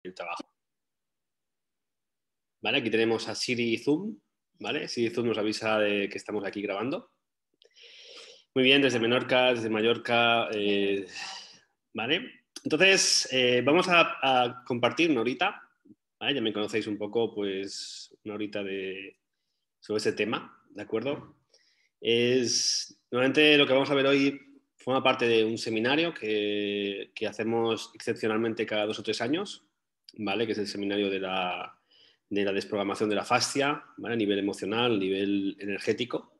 el trabajo. ¿Vale? Aquí tenemos a Siri y Zoom, ¿vale? Siri y Zoom nos avisa de que estamos aquí grabando. Muy bien, desde Menorca, desde Mallorca, ¿vale? Entonces, vamos a compartir una horita, ¿vale? Ya me conocéis un poco, pues, una horita sobre ese tema, ¿de acuerdo? Normalmente lo que vamos a ver hoy forma parte de un seminario que hacemos excepcionalmente cada 2 o 3 años, ¿vale? Que es el seminario de la desprogramación de la fascia, ¿vale? A nivel emocional, a nivel energético.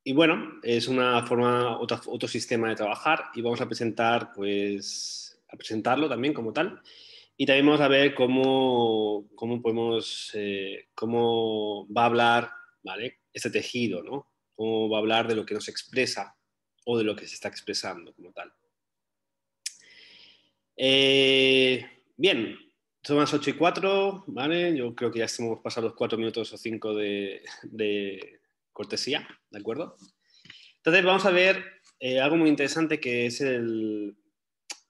Y bueno, es una forma, otro sistema de trabajar y vamos a presentar, pues, a presentarlo también como tal. Y también vamos a ver cómo podemos, cómo va a hablar, ¿vale? Este tejido, ¿no? Cómo va a hablar de lo que nos expresa o de lo que se está expresando como tal. Bien, son las 8:04, ¿vale? Yo creo que ya hemos pasado los 4 minutos o 5 de cortesía, ¿de acuerdo? Entonces vamos a ver algo muy interesante que es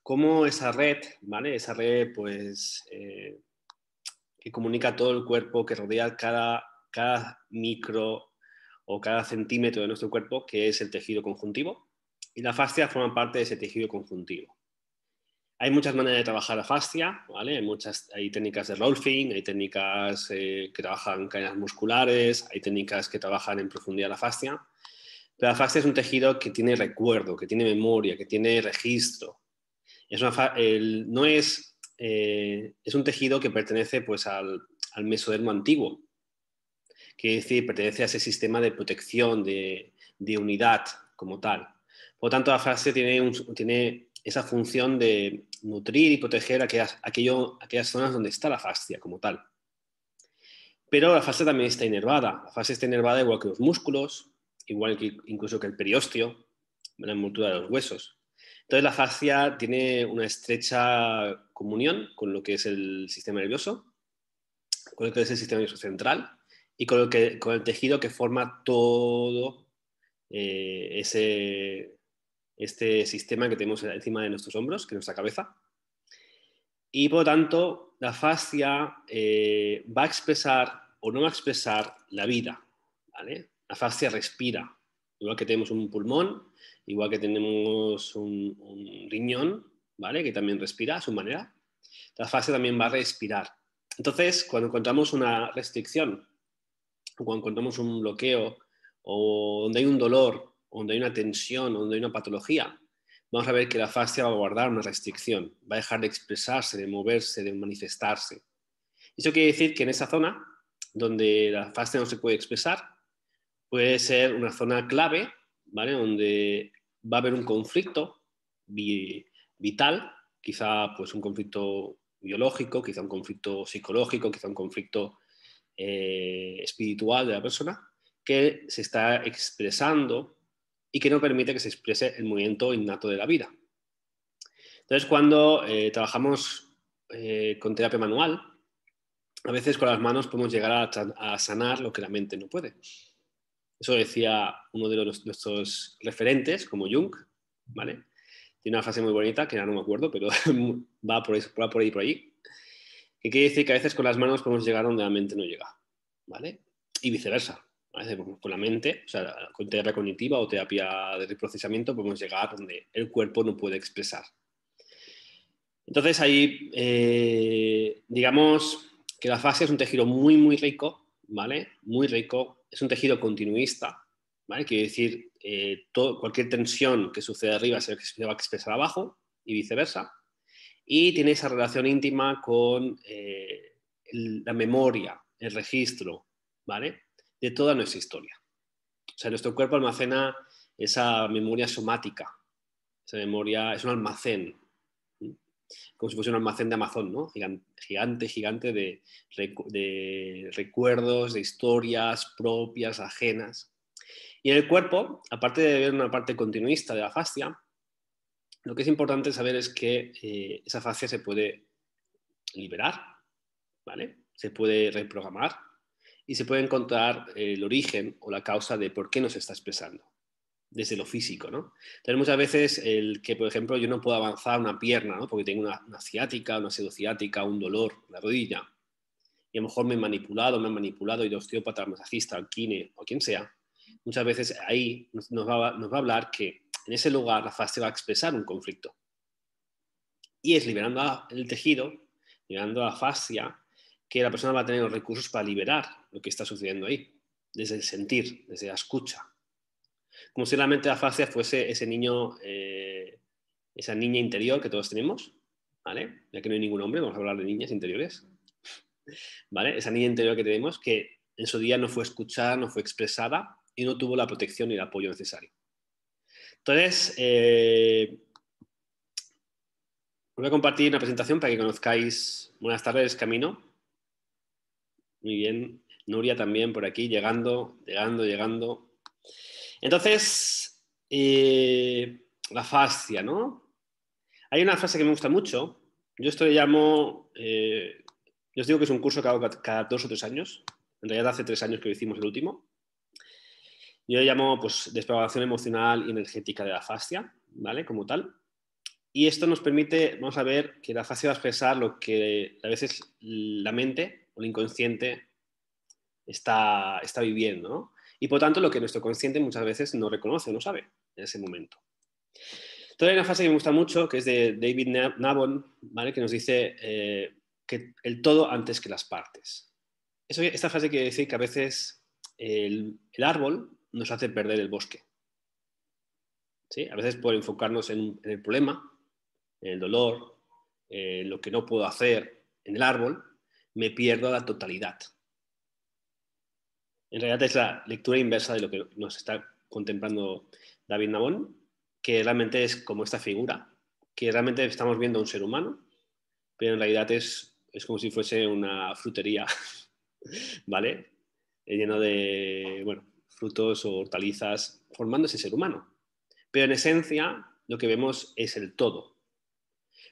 cómo esa red, ¿vale? Esa red, pues, que comunica todo el cuerpo, que rodea cada micro o cada centímetro de nuestro cuerpo, que es el tejido conjuntivo, y la fascia forma parte de ese tejido conjuntivo. Hay muchas maneras de trabajar la fascia, ¿vale? Hay técnicas de rolfing, hay técnicas que trabajan cadenas musculares, hay técnicas que trabajan en profundidad la fascia, pero la fascia es un tejido que tiene recuerdo, que tiene memoria, que tiene registro. No es un tejido que pertenece, pues, al mesodermo antiguo, que es decir, pertenece a ese sistema de protección, de unidad como tal. Por lo tanto, la fascia tiene esa función de nutrir y proteger aquellas zonas donde está la fascia como tal. Pero la fascia también está inervada. La fascia está inervada igual que los músculos, igual que incluso que el periósteo, la envoltura de los huesos. Entonces la fascia tiene una estrecha comunión con lo que es el sistema nervioso, con lo que es el sistema nervioso central y con el tejido que forma todo este sistema que tenemos encima de nuestros hombros, que es nuestra cabeza. Y por lo tanto, la fascia va a expresar o no va a expresar la vida, ¿vale? La fascia respira, igual que tenemos un pulmón, igual que tenemos un riñón, ¿vale? Que también respira a su manera. La fascia también va a respirar. Entonces, cuando encontramos una restricción, o cuando encontramos un bloqueo, o donde hay un dolor, o donde hay una tensión, o donde hay una patología, vamos a ver que la fascia va a guardar una restricción, va a dejar de expresarse, de moverse, de manifestarse. Eso quiere decir que en esa zona, donde la fascia no se puede expresar, puede ser una zona clave, ¿vale? Donde va a haber un conflicto vital, quizá pues un conflicto biológico, quizá un conflicto psicológico, quizá un conflicto espiritual de la persona, que se está expresando y que no permite que se exprese el movimiento innato de la vida. Entonces, cuando trabajamos con terapia manual, a veces con las manos podemos llegar a sanar lo que la mente no puede. Eso decía uno de nuestros referentes, como Jung, ¿vale? Tiene una frase muy bonita, que ya no me acuerdo, pero va por ahí, que quiere decir que a veces con las manos podemos llegar donde la mente no llega, ¿vale? Y viceversa. A veces con la mente, o sea, con terapia cognitiva o terapia de reprocesamiento, podemos llegar donde el cuerpo no puede expresar. Entonces ahí, digamos que la fascia es un tejido muy, muy rico, ¿vale? Muy rico. Es un tejido continuista, ¿vale? Quiere decir, cualquier tensión que sucede arriba se va a expresar abajo y viceversa. Y tiene esa relación íntima con la memoria, el registro, ¿vale? De toda nuestra historia. O sea, nuestro cuerpo almacena esa memoria somática. Esa memoria es un almacén, como si fuese un almacén de Amazon, ¿no? Gigante, gigante de recuerdos, de historias propias, ajenas. Y en el cuerpo, aparte de ver una parte continuista de la fascia, lo que es importante saber es que esa fascia se puede liberar, ¿vale? Se puede reprogramar y se puede encontrar el origen o la causa de por qué nos está expresando. desde lo físico, ¿no? Entonces, muchas veces el que, por ejemplo, yo no puedo avanzar una pierna, ¿no? Porque tengo una ciática, una pseudociática, un dolor en la rodilla, y a lo mejor me han manipulado, y el osteópata, el masajista, el kine o quien sea, muchas veces ahí nos va a hablar que en ese lugar la fascia va a expresar un conflicto. Y es liberando el tejido, liberando la fascia, que la persona va a tener los recursos para liberar lo que está sucediendo ahí, desde el sentir, desde la escucha. Como si realmente la fascia fuese ese niño, esa niña interior que todos tenemos, ¿vale? Ya que no hay ningún hombre, vamos a hablar de niñas interiores, ¿vale? Esa niña interior que tenemos que en su día no fue escuchada, no fue expresada y no tuvo la protección y el apoyo necesario. Entonces, voy a compartir una presentación para que conozcáis. Buenas tardes, Camino. Muy bien. Nuria también por aquí, llegando. Entonces, la fascia, ¿no? Hay una frase que me gusta mucho. Yo esto le llamo, yo os digo que es un curso que hago cada 2 o 3 años. En realidad hace 3 años que lo hicimos el último. Yo le llamo, pues, desprogramación emocional y energética de la fascia, ¿vale? Como tal. Y esto nos permite, vamos a ver, que la fascia va a expresar lo que a veces la mente o el inconsciente está viviendo, ¿no? Y por tanto lo que nuestro consciente muchas veces no reconoce, no sabe en ese momento. Entonces hay una frase que me gusta mucho, que es de David Nabon, ¿vale? Que nos dice que el todo antes que las partes. Esta frase quiere decir que a veces el árbol nos hace perder el bosque. ¿Sí? A veces por enfocarnos en el problema, en el dolor, en lo que no puedo hacer en el árbol, me pierdo la totalidad. En realidad es la lectura inversa de lo que nos está contemplando David Nabón, que realmente es como esta figura, que realmente estamos viendo a un ser humano, pero en realidad es como si fuese una frutería, ¿vale? Lleno de, bueno, frutos o hortalizas formando ese ser humano. Pero en esencia lo que vemos es el todo.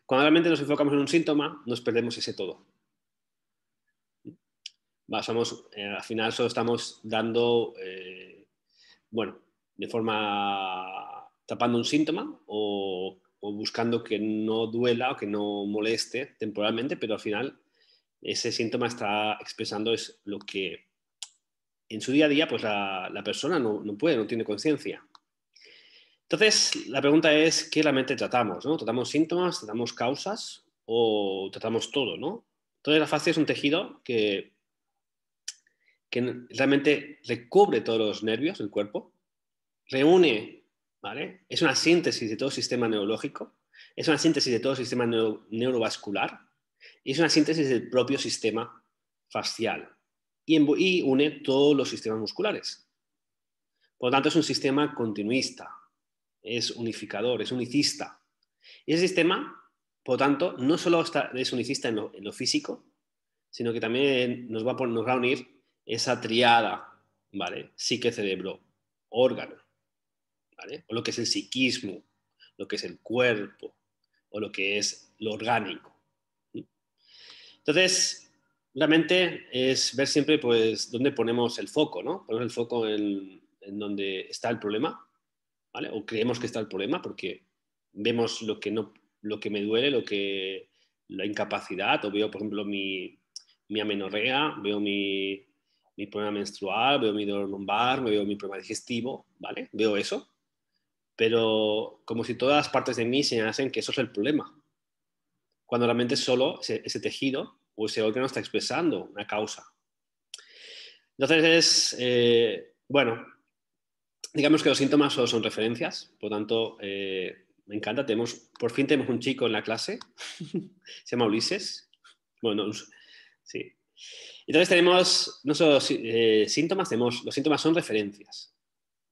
Cuando realmente nos enfocamos en un síntoma, nos perdemos ese todo. Al final solo estamos dando, bueno, de forma tapando un síntoma o buscando que no duela o que no moleste temporalmente, pero al final ese síntoma está expresando es lo que en su día a día pues la persona no puede, no tiene conciencia. Entonces, la pregunta es, ¿qué realmente tratamos? ¿No? ¿Tratamos síntomas, tratamos causas o tratamos todo? ¿No? Entonces, la fascia es un tejido que realmente recubre todos los nervios del cuerpo, reúne, ¿vale? Es una síntesis de todo el sistema neurológico, es una síntesis de todo el sistema neurovascular y es una síntesis del propio sistema facial y une todos los sistemas musculares. Por lo tanto, es un sistema continuista, es unificador, es unicista. Y ese sistema, por lo tanto, no solo es unicista en lo físico, sino que también nos va a unir esa triada, ¿vale? Psique, cerebro, órgano, ¿vale? O lo que es el psiquismo, lo que es el cuerpo, o lo que es lo orgánico. Entonces, realmente es ver siempre, pues, dónde ponemos el foco, ¿no? Ponemos el foco en donde está el problema, ¿vale? O creemos que está el problema porque vemos lo que me duele, la incapacidad, o veo, por ejemplo, mi amenorrea, veo mi problema menstrual, veo mi dolor lumbar, veo mi problema digestivo, ¿vale? Veo eso, pero como si todas las partes de mí señalasen que eso es el problema, cuando realmente solo ese tejido o ese órgano está expresando una causa. Entonces, bueno, digamos que los síntomas solo son referencias, por lo tanto, me encanta. Por fin tenemos un chico en la clase, se llama Ulises. Bueno, sí. Entonces tenemos no solo síntomas, los síntomas son referencias,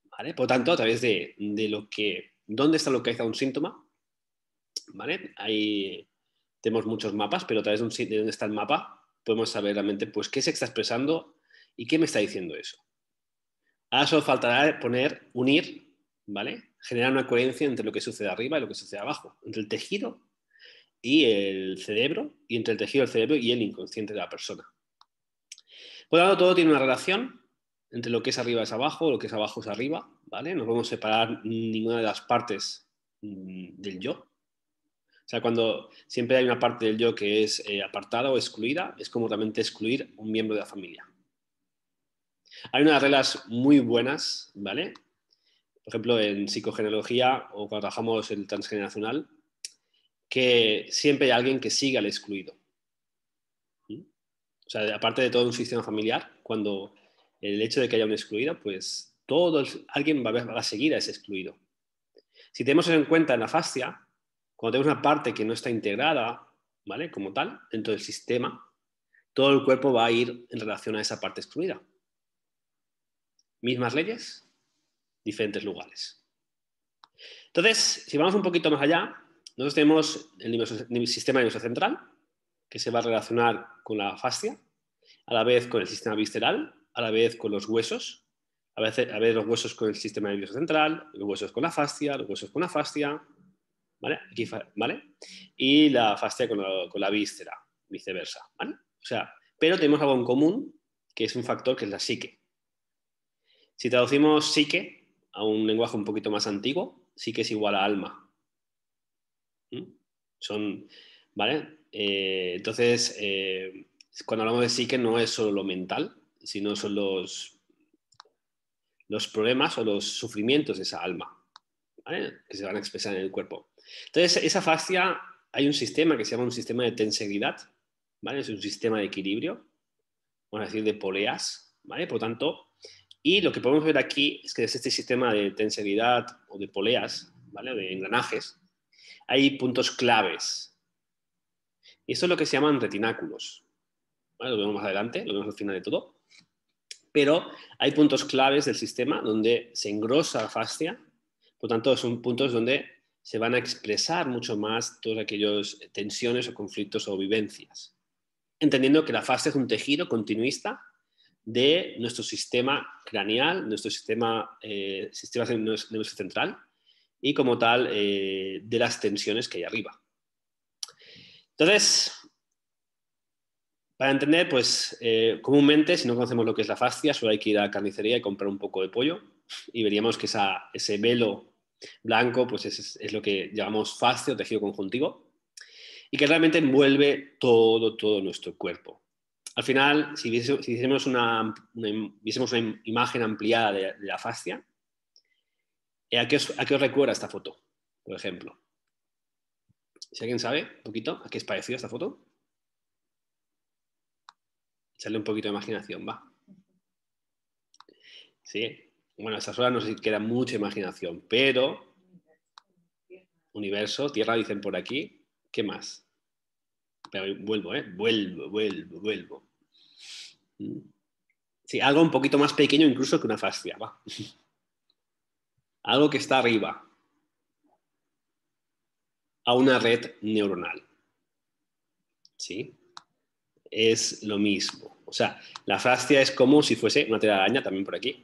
¿vale? Por lo tanto, a través de dónde está localizado un síntoma, ¿vale? Ahí tenemos muchos mapas, pero a través de dónde está el mapa podemos saber realmente pues, qué se está expresando y qué me está diciendo eso. Ahora solo faltará unir, ¿vale? Generar una coherencia entre lo que sucede arriba y lo que sucede abajo, entre el tejido y el cerebro, y entre el tejido, el cerebro y el inconsciente de la persona. Por lo tanto, todo tiene una relación, entre lo que es arriba es abajo, lo que es abajo es arriba, ¿vale? No podemos separar ninguna de las partes del yo. O sea, cuando siempre hay una parte del yo que es apartada o excluida, es como realmente excluir un miembro de la familia. Hay unas reglas muy buenas, ¿vale? Por ejemplo, en psicogenealogía o cuando trabajamos el transgeneracional, que siempre hay alguien que siga al excluido. O sea, aparte de todo un sistema familiar, cuando el hecho de que haya un excluido, pues alguien va a seguir a ese excluido. Si tenemos eso en cuenta en la fascia, cuando tenemos una parte que no está integrada, ¿vale? Como tal, dentro del sistema, todo el cuerpo va a ir en relación a esa parte excluida. Mismas leyes, diferentes lugares. Entonces, si vamos un poquito más allá, nosotros tenemos el sistema nervioso central, que se va a relacionar con la fascia, a la vez con el sistema visceral, a la vez con los huesos, a veces los huesos con el sistema nervioso central, los huesos con la fascia, los huesos con la fascia, ¿vale? Aquí, ¿vale? Y la fascia con la víscera, viceversa, ¿vale? O sea, pero tenemos algo en común, que es un factor que es la psique. Si traducimos psique a un lenguaje un poquito más antiguo, psique es igual a alma. Son, ¿vale? Entonces, cuando hablamos de psique no es solo lo mental, sino son los problemas o los sufrimientos de esa alma, ¿vale? Que se van a expresar en el cuerpo. Entonces, esa fascia, hay un sistema que se llama un sistema de tenseguridad, ¿vale? Es un sistema de equilibrio, vamos a decir de poleas, ¿vale? Por lo tanto, y lo que podemos ver aquí es que desde este sistema de tenseguridad o de poleas, ¿vale? De engranajes, hay puntos claves. Y esto es lo que se llaman retináculos. ¿Vale? Lo vemos más adelante, lo vemos al final de todo. Pero hay puntos claves del sistema donde se engrosa la fascia, por tanto son puntos donde se van a expresar mucho más todas aquellas tensiones o conflictos o vivencias. Entendiendo que la fascia es un tejido continuista de nuestro sistema craneal, nuestro sistema nervioso central y como tal de las tensiones que hay arriba. Entonces, para entender, pues comúnmente, si no conocemos lo que es la fascia, solo hay que ir a la carnicería y comprar un poco de pollo y veríamos que ese velo blanco pues es lo que llamamos fascia o tejido conjuntivo y que realmente envuelve todo nuestro cuerpo. Al final, si viésemos una imagen ampliada de la fascia, ¿a qué os recuerda esta foto, por ejemplo? Si alguien sabe un poquito a qué es parecida esta foto. Echarle un poquito de imaginación, va. Sí. Bueno, a estas horas no sé si queda mucha imaginación, pero universo, tierra dicen por aquí. ¿Qué más? Pero vuelvo, ¿eh? Vuelvo. Sí, algo un poquito más pequeño incluso que una fascia, va. Algo que está arriba. A una red neuronal. ¿Sí? Es lo mismo. O sea, la fascia es como si fuese una telaraña, también por aquí.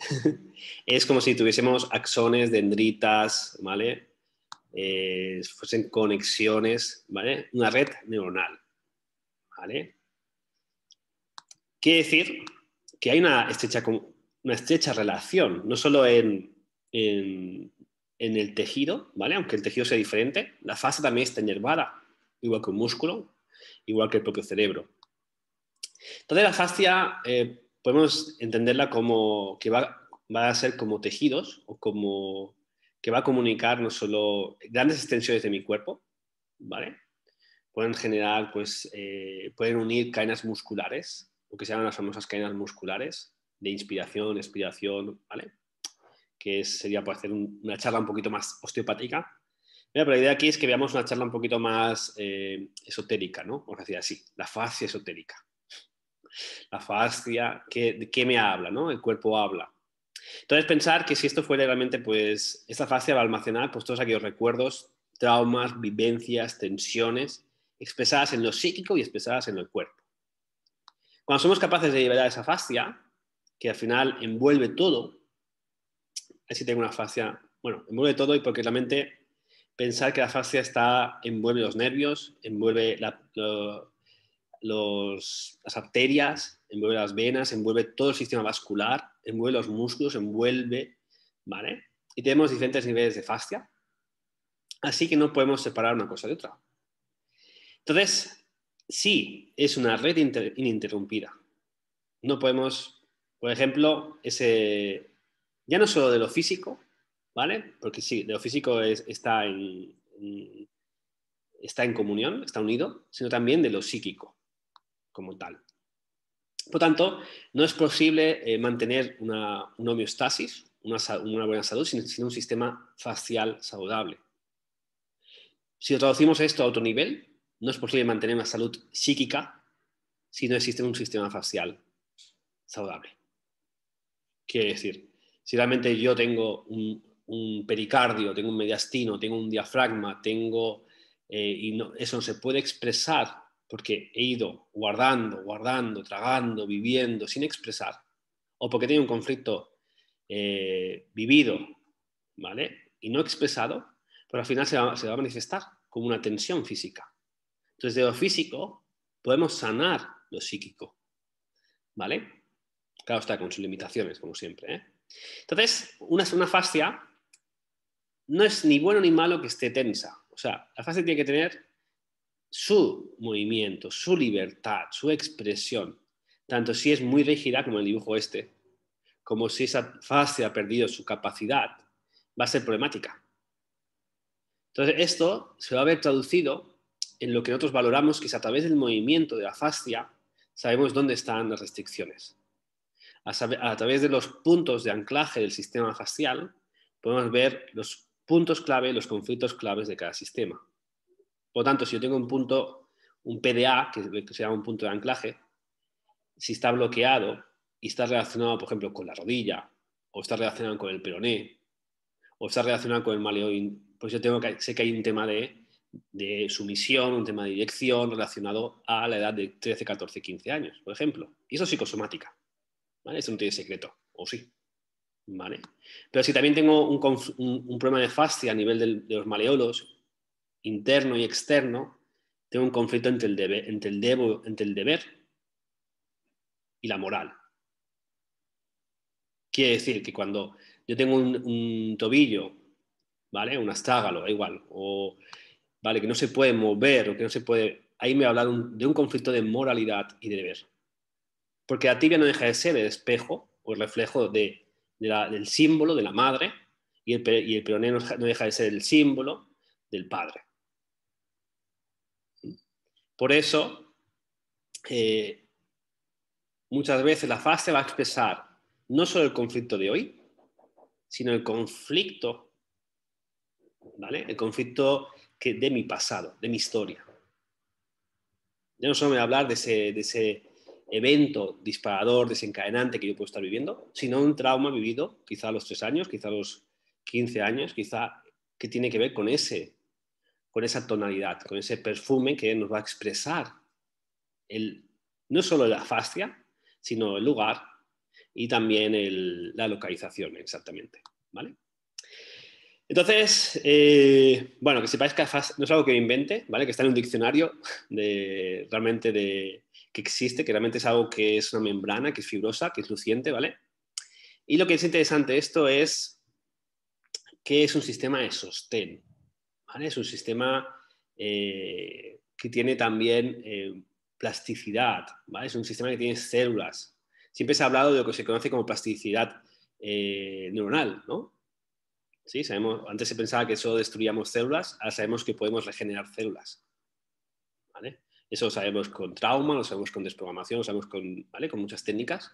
Es como si tuviésemos axones, dendritas, ¿vale? Fuesen conexiones, ¿vale? Una red neuronal, ¿vale? Quiere decir que hay una estrecha relación, no solo en el tejido, ¿vale? Aunque el tejido sea diferente, la fascia también está inervada, igual que un músculo, igual que el propio cerebro. Entonces la fascia podemos entenderla como que va a ser como tejidos o como que va a comunicar no solo grandes extensiones de mi cuerpo, ¿vale? Pueden generar, pues, pueden unir cadenas musculares, lo que se llaman las famosas cadenas musculares de inspiración, expiración, ¿vale? Que sería para hacer una charla un poquito más osteopática. Pero la idea aquí es que veamos una charla un poquito más esotérica, ¿no? Vamos a decir así, la fascia esotérica. La fascia, ¿de qué me habla, no? El cuerpo habla. Entonces pensar que si esto fuera realmente, pues, esta fascia va a almacenar pues, todos aquellos recuerdos, traumas, vivencias, tensiones, expresadas en lo psíquico y expresadas en el cuerpo. Cuando somos capaces de liberar esa fascia, que al final envuelve todo, así tengo una fascia, bueno, envuelve todo y porque realmente pensar que la fascia envuelve los nervios, envuelve las arterias, envuelve las venas, envuelve todo el sistema vascular, envuelve los músculos, envuelve, ¿vale? Y tenemos diferentes niveles de fascia, así que no podemos separar una cosa de otra. Entonces, sí, es una red ininterrumpida. No podemos, por ejemplo, ya no solo de lo físico, ¿vale? Porque sí, de lo físico está en comunión, está unido, sino también de lo psíquico como tal. Por tanto, no es posible mantener una homeostasis, una buena salud, sin un sistema facial saludable. Si lo traducimos esto a otro nivel, no es posible mantener una salud psíquica si no existe un sistema facial saludable. Quiere decir, si realmente yo tengo un pericardio, tengo un mediastino, tengo un diafragma, eso no se puede expresar porque he ido guardando, tragando, viviendo sin expresar, o porque tengo un conflicto vivido, ¿vale? Y no expresado, pero al final se va a manifestar como una tensión física. Entonces, de lo físico podemos sanar lo psíquico, ¿vale? Claro está, con sus limitaciones, como siempre, ¿eh? Entonces, una fascia no es ni bueno ni malo que esté tensa. O sea, la fascia tiene que tener su movimiento, su libertad, su expresión. Tanto si es muy rígida, como el dibujo este, como si esa fascia ha perdido su capacidad, va a ser problemática. Entonces, esto se va a ver traducido en lo que nosotros valoramos, que es a través del movimiento de la fascia, sabemos dónde están las restricciones. A través de los puntos de anclaje del sistema facial, podemos ver los puntos clave, los conflictos claves de cada sistema. Por lo tanto, si yo tengo un PDA, que se llama un punto de anclaje, si está bloqueado y está relacionado, por ejemplo, con la rodilla, o está relacionado con el peroné, o está relacionado con el maleoide, pues yo sé que hay un tema de sumisión, un tema de dirección relacionado a la edad de 13, 14, 15 años, por ejemplo. Y eso es psicosomática. ¿Vale? Eso no tiene secreto, o sí. ¿Vale? Pero si también tengo un problema de fascia a nivel de los maleolos, interno y externo, tengo un conflicto entre el deber y la moral. Quiere decir que cuando yo tengo un tobillo, ¿vale? Un astrágalo, da igual, o ¿vale? Que no se puede mover, o que no se puede. Ahí me habla de un conflicto de moralidad y de deber. Porque la tibia no deja de ser el espejo o el reflejo del símbolo de la madre, y el peroné no deja de ser el símbolo del padre. Por eso, muchas veces la fascia va a expresar no solo el conflicto de hoy, sino el conflicto, ¿vale? El conflicto de mi pasado, de mi historia. Ya no solo me va a hablar de ese evento disparador, desencadenante que yo puedo estar viviendo, sino un trauma vivido quizá a los 3 años, quizá a los 15 años, quizá que tiene que ver con esa tonalidad, con ese perfume que nos va a expresar no solo la fascia, sino el lugar y también la localización exactamente, ¿vale? Entonces, bueno, que sepáis que no es algo que me invente, ¿vale? Que está en un diccionario que existe, que realmente es algo que es una membrana, que es fibrosa, que es luciente, ¿vale? Y lo que es interesante de esto es que es un sistema de sostén, ¿vale? Es un sistema que tiene también plasticidad, ¿vale? Es un sistema que tiene células. Siempre se ha hablado de lo que se conoce como plasticidad neuronal, ¿no? ¿Sí? Antes se pensaba que solo destruíamos células, ahora sabemos que podemos regenerar células, ¿vale? Eso lo sabemos con trauma, lo sabemos con desprogramación, lo sabemos ¿vale? Con muchas técnicas.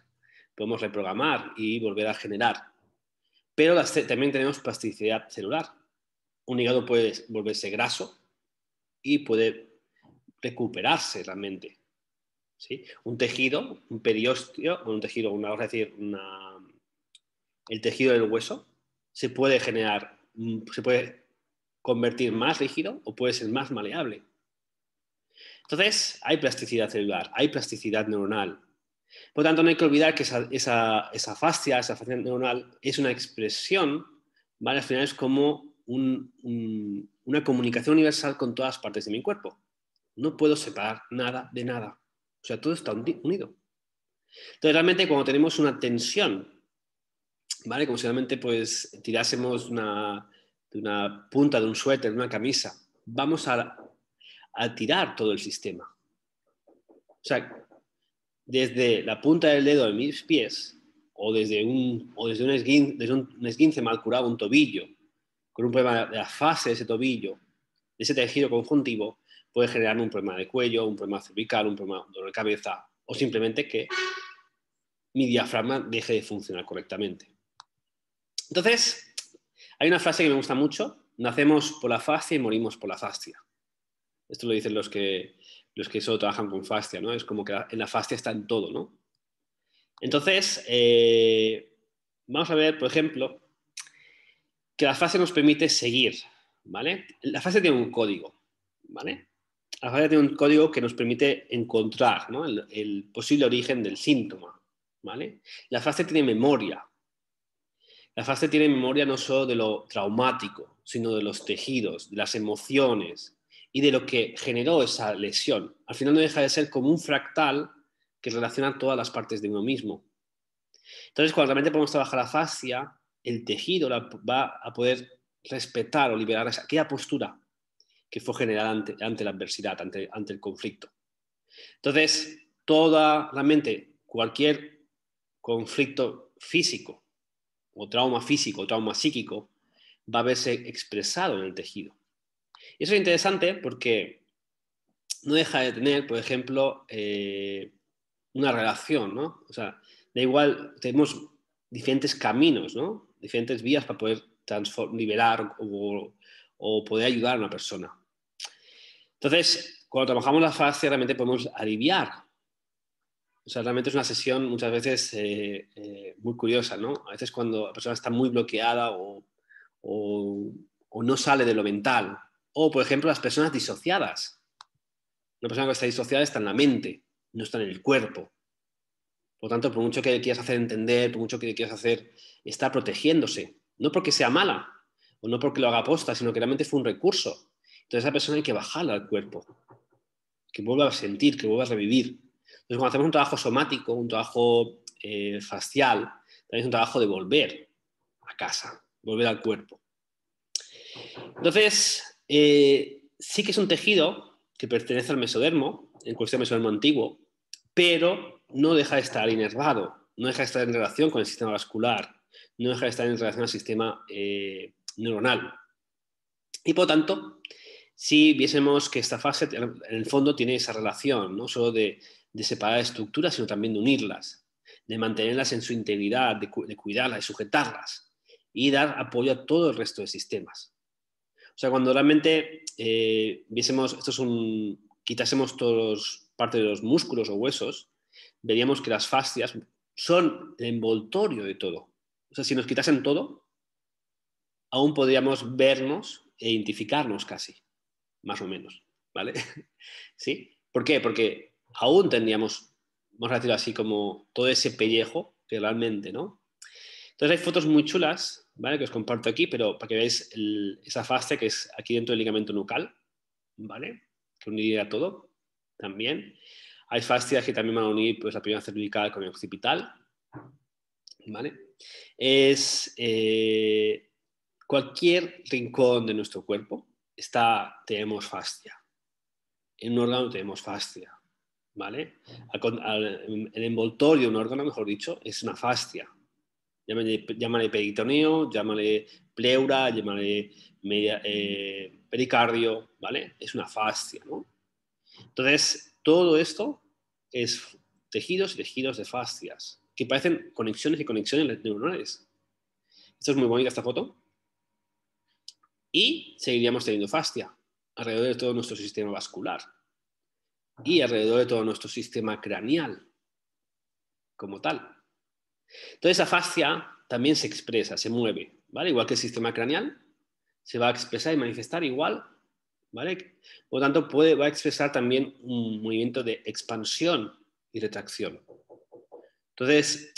Podemos reprogramar y volver a generar. Pero también tenemos plasticidad celular. Un hígado puede volverse graso y puede recuperarse realmente, ¿sí? Un tejido, un periósteo, un tejido, vamos a decir, el tejido del hueso, se puede convertir más rígido o puede ser más maleable. Entonces, hay plasticidad celular, hay plasticidad neuronal. Por lo tanto, no hay que olvidar que esa fascia neuronal es una expresión, ¿vale? Al final es como una comunicación universal con todas las partes de mi cuerpo. No puedo separar nada de nada. O sea, todo está unido. Entonces, realmente cuando tenemos una tensión, ¿vale? Como si realmente pues, tirásemos de una punta de un suéter, de una camisa, vamos a tirar todo el sistema. O sea, desde la punta del dedo de mis pies o desde un esguince mal curado, un tobillo, con un problema de la fase de ese tobillo, de ese tejido conjuntivo, puede generar un problema de cuello, un problema cervical, un problema de dolor de cabeza o simplemente que mi diafragma deje de funcionar correctamente. Entonces, hay una frase que me gusta mucho: nacemos por la fascia y morimos por la fascia. Esto lo dicen los que solo trabajan con fascia, ¿no? Es como que en la fascia está en todo, ¿no? Entonces, vamos a ver, por ejemplo, que la fascia nos permite seguir, ¿vale? La fascia tiene un código, ¿vale? La fascia tiene un código que nos permite encontrar, ¿no? el posible origen del síntoma, ¿vale? La fascia tiene memoria. La fascia tiene memoria no solo de lo traumático, sino de los tejidos, de las emociones y de lo que generó esa lesión. Al final no deja de ser como un fractal que relaciona todas las partes de uno mismo. Entonces, cuando realmente podemos trabajar la fascia, el tejido va a poder respetar o liberar aquella postura que fue generada ante la adversidad, ante el conflicto. Entonces, realmente cualquier conflicto físico o trauma físico o trauma psíquico va a verse expresado en el tejido. Y eso es interesante porque no deja de tener, por ejemplo, una relación, ¿no? O sea, da igual, tenemos diferentes caminos, ¿no? Diferentes vías para poder liberar o poder ayudar a una persona. Entonces, cuando trabajamos la fascia, realmente podemos aliviar. O sea, realmente es una sesión muchas veces muy curiosa, ¿no? A veces cuando la persona está muy bloqueada o no sale de lo mental. O, por ejemplo, las personas disociadas. Una persona que está disociada está en la mente, no está en el cuerpo. Por lo tanto, por mucho que le quieras hacer entender, por mucho que le quieras hacer, está protegiéndose. No porque sea mala o no porque lo haga aposta, sino que realmente fue un recurso. Entonces, a esa persona hay que bajarla al cuerpo, que vuelva a sentir, que vuelva a revivir. Entonces, cuando hacemos un trabajo somático, un trabajo facial, también es un trabajo de volver a casa, volver al cuerpo. Entonces, sí que es un tejido que pertenece al mesodermo, en cuestión mesodermo antiguo, pero no deja de estar inervado, no deja de estar en relación con el sistema vascular, no deja de estar en relación al sistema neuronal. Y por lo tanto, si viésemos que esta fase en el fondo tiene esa relación, no solo de separar estructuras, sino también de unirlas, de mantenerlas en su integridad, de cuidarlas, de sujetarlas y dar apoyo a todo el resto de sistemas. O sea, cuando realmente viésemos, quitásemos todas partes de los músculos o huesos, veríamos que las fascias son el envoltorio de todo. O sea, si nos quitasen todo, aún podríamos vernos e identificarnos casi, más o menos, ¿vale? ¿Sí? ¿Por qué? Porque aún tendríamos, vamos a decirlo así, como todo ese pellejo que realmente, ¿no? Entonces hay fotos muy chulas, ¿vale? Que os comparto aquí, pero para que veáis esa fascia que es aquí dentro del ligamento nucal, ¿vale? Que uniría todo también. Hay fascias que también van a unir pues, la primera cervical con el occipital, ¿vale? Es cualquier rincón de nuestro cuerpo tenemos fascia. En un órgano tenemos fascia, ¿vale? El envoltorio de un órgano, mejor dicho, es una fascia. Llámale peritoneo, llámale pleura, llámale pericardio, ¿vale? Es una fascia, ¿no? Entonces, todo esto es tejidos y tejidos de fascias, que parecen conexiones y conexiones neuronales. Esto es muy bonita esta foto. Y seguiríamos teniendo fascia alrededor de todo nuestro sistema vascular y alrededor de todo nuestro sistema craneal como tal. Entonces, esa fascia también se expresa, se mueve, ¿vale? Igual que el sistema craneal, se va a expresar y manifestar igual, ¿vale? Por lo tanto, va a expresar también un movimiento de expansión y retracción. Entonces,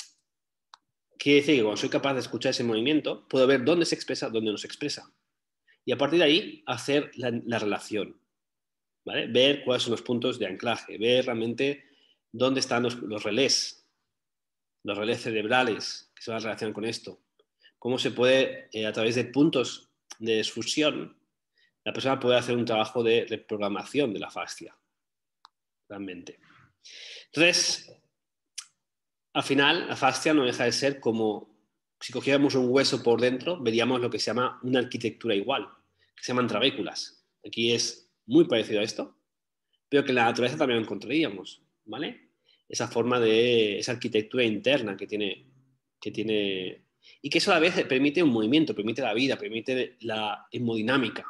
quiere decir que cuando soy capaz de escuchar ese movimiento, puedo ver dónde se expresa, dónde no se expresa. Y a partir de ahí, hacer la relación, ¿vale? Ver cuáles son los puntos de anclaje, ver realmente dónde están los relés, los relés cerebrales que se van a relacionar con esto, cómo se puede, a través de puntos de desfusión, la persona puede hacer un trabajo de reprogramación de la fascia, realmente. Entonces, al final, la fascia no deja de ser como, si cogiéramos un hueso por dentro, veríamos lo que se llama una arquitectura igual, que se llaman trabéculas. Aquí es muy parecido a esto, pero que en la naturaleza también lo encontraríamos, ¿vale? Esa forma de, esa arquitectura interna que tiene, y que eso a la vez permite un movimiento, permite la vida, permite la hemodinámica.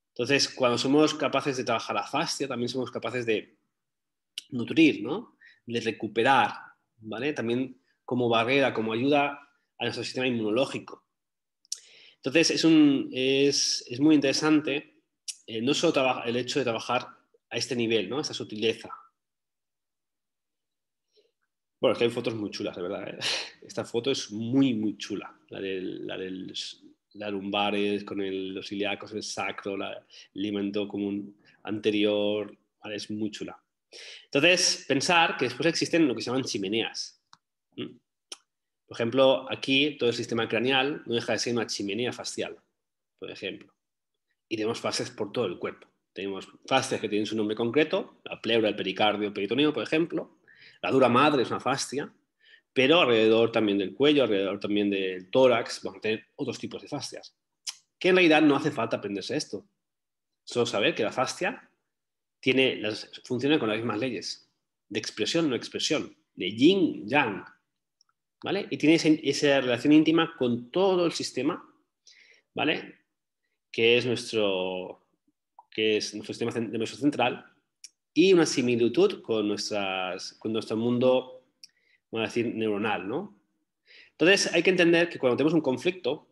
Entonces, cuando somos capaces de trabajar la fascia, también somos capaces de nutrir, ¿no? De recuperar, ¿vale? También como barrera, como ayuda a nuestro sistema inmunológico. Entonces, es muy interesante no solo el hecho de trabajar a este nivel, ¿no? Esta sutileza. Bueno, es que hay fotos muy chulas, de verdad, ¿eh? Esta foto es muy, muy chula. La lumbares con los ilíacos, el sacro, el ligamento común anterior, ¿vale? Es muy chula. Entonces, pensar que después existen lo que se llaman chimeneas. Por ejemplo, aquí todo el sistema craneal no deja de ser una chimenea fascial, por ejemplo. Y tenemos fascias por todo el cuerpo. Tenemos fascias que tienen su nombre concreto, la pleura, el pericardio, el peritoneo, por ejemplo. La dura madre es una fascia, pero alrededor también del cuello, alrededor también del tórax, vamos a tener otros tipos de fascias. Que en realidad no hace falta aprenderse esto. Solo saber que la fascia funciona con las mismas leyes de expresión, no expresión, de yin, yang, ¿vale? Y tiene esa relación íntima con todo el sistema, ¿vale? Que es nuestro sistema nervioso central, y una similitud con nuestro mundo, vamos a decir, neuronal, ¿no? Entonces hay que entender que cuando tenemos un conflicto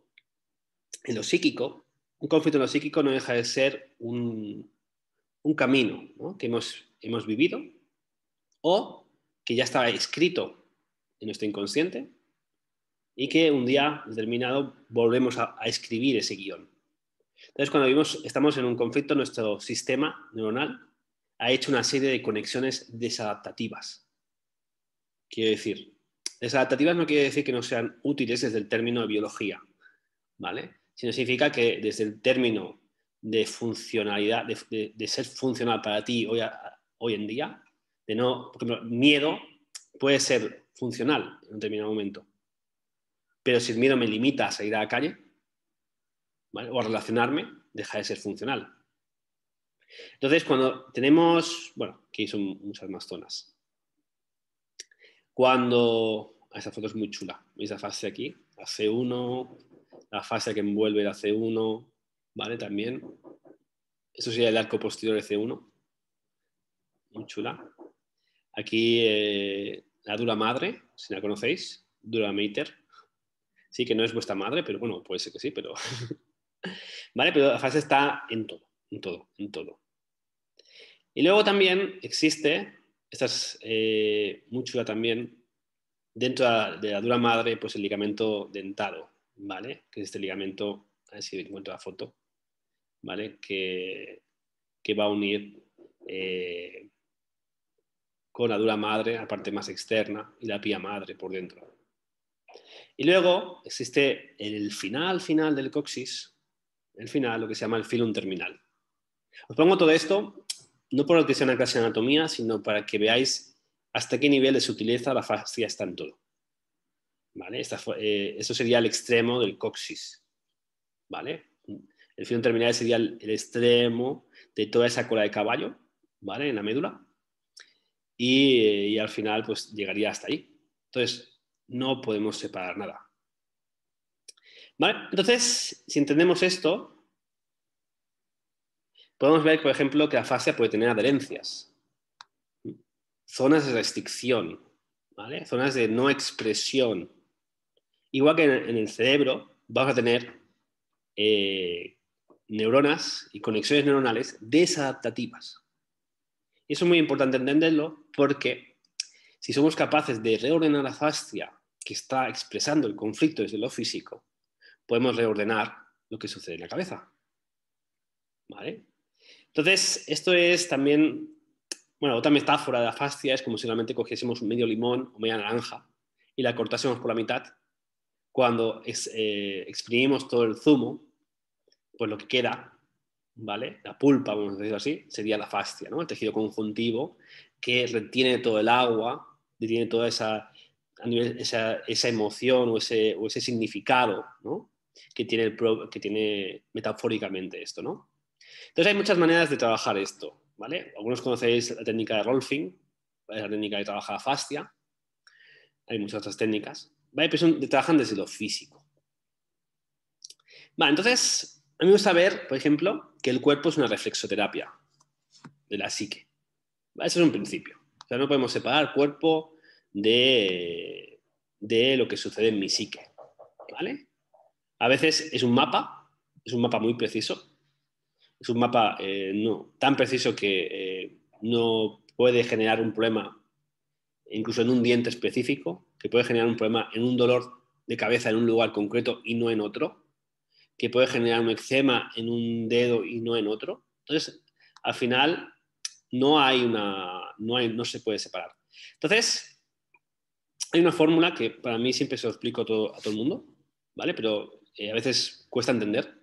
en lo psíquico, un conflicto en lo psíquico no deja de ser un camino, ¿no? Que hemos vivido o que ya estaba escrito en nuestro inconsciente y que un día determinado volvemos a escribir ese guión. Entonces, cuando estamos en un conflicto, nuestro sistema neuronal ha hecho una serie de conexiones desadaptativas. Quiero decir, desadaptativas no quiere decir que no sean útiles desde el término de biología, ¿vale? Sino significa que desde el término de funcionalidad, de ser funcional para ti hoy en día, por ejemplo, miedo puede ser funcional en un determinado momento, pero si el miedo me limita a salir a la calle, ¿vale? O a relacionarme, deja de ser funcional. Entonces, cuando tenemos, bueno, aquí son muchas más zonas. Esta foto es muy chula, ¿veis la fase aquí? La C1, la fase que envuelve la C1, ¿vale? También. Eso sería el arco posterior de C1. Muy chula. Aquí la dura madre, si la conocéis, dura mater. Sí, que no es vuestra madre, pero bueno, puede ser que sí, pero... ¿Vale? Pero la fase está en todo, en todo, en todo. Y luego también existe, esta es muy chula también, dentro de la dura madre, pues el ligamento dentado, ¿vale? Que es este ligamento, a ver si encuentro la foto, ¿vale? Que va a unir con la dura madre, la parte más externa, y la pía madre por dentro. Y luego existe el final del coxis, lo que se llama el filum terminal. Os pongo todo esto, no por lo que sea una clase de anatomía, sino para que veáis hasta qué nivel de sutileza la fascia está en todo. ¿Vale? Eso sería el extremo del coxis. ¿Vale? El filum terminal sería el extremo de toda esa cola de caballo, ¿vale? En la médula. Y al final, pues llegaría hasta ahí. Entonces, no podemos separar nada. ¿Vale? Entonces, si entendemos esto, podemos ver, por ejemplo, que la fascia puede tener adherencias, zonas de restricción, ¿vale? Zonas de no expresión. Igual que en el cerebro, vamos a tener neuronas y conexiones neuronales desadaptativas. Y eso es muy importante entenderlo porque si somos capaces de reordenar la fascia que está expresando el conflicto desde lo físico, podemos reordenar lo que sucede en la cabeza. ¿Vale? Entonces, esto es también Bueno, otra metáfora de la fascia es como si realmente cogiésemos medio limón o media naranja y la cortásemos por la mitad. Cuando exprimimos todo el zumo, pues lo que queda, ¿vale? La pulpa, vamos a decirlo así, sería la fascia, ¿no? El tejido conjuntivo que retiene todo el agua, retiene toda esa emoción o ese significado, ¿no? que tiene metafóricamente esto, ¿no? Entonces hay muchas maneras de trabajar esto, ¿vale? Algunos conocéis la técnica de Rolfing, la técnica de trabajar la fascia, hay muchas otras técnicas, ¿vale? Pero trabajan desde lo físico. Vale, entonces, a mí me gusta ver, por ejemplo, que el cuerpo es una reflexoterapia de la psique. ¿Vale? Eso es un principio. O sea, no podemos separar cuerpo de lo que sucede en mi psique, ¿vale? A veces es un mapa muy preciso, es un mapa no, tan preciso que no puede generar un problema incluso en un diente específico, que puede generar un problema en un dolor de cabeza en un lugar concreto y no en otro, que puede generar un eczema en un dedo y no en otro. Entonces, al final, no se puede separar. Entonces, hay una fórmula que para mí siempre se lo explico a todo el mundo, ¿vale? Pero a veces cuesta entender.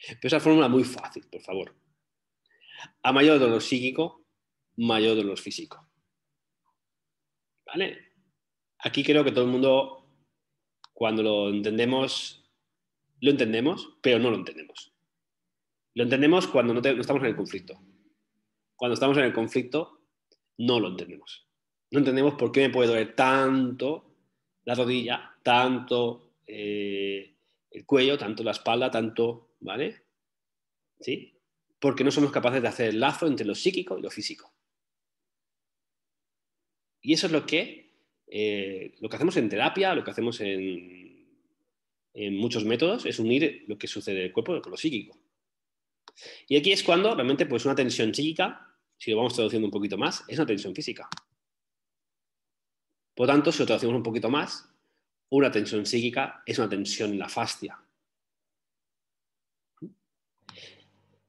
Pero es una fórmula muy fácil, por favor. A mayor dolor psíquico, mayor dolor físico. ¿Vale? Aquí creo que todo el mundo, cuando lo entendemos, pero no lo entendemos. Lo entendemos cuando no estamos en el conflicto. Cuando estamos en el conflicto, no lo entendemos. No entendemos por qué me puede doler tanto la rodilla, tanto el cuello, tanto la espalda, tanto, ¿vale? ¿Sí? Porque no somos capaces de hacer el lazo entre lo psíquico y lo físico. Y eso es lo que hacemos en terapia, lo que hacemos en muchos métodos, es unir lo que sucede en el cuerpo con lo psíquico. Y aquí es cuando realmente pues una tensión psíquica, si lo vamos traduciendo un poquito más, es una tensión física. Por lo tanto, si lo traducimos un poquito más, una tensión psíquica es una tensión en la fascia.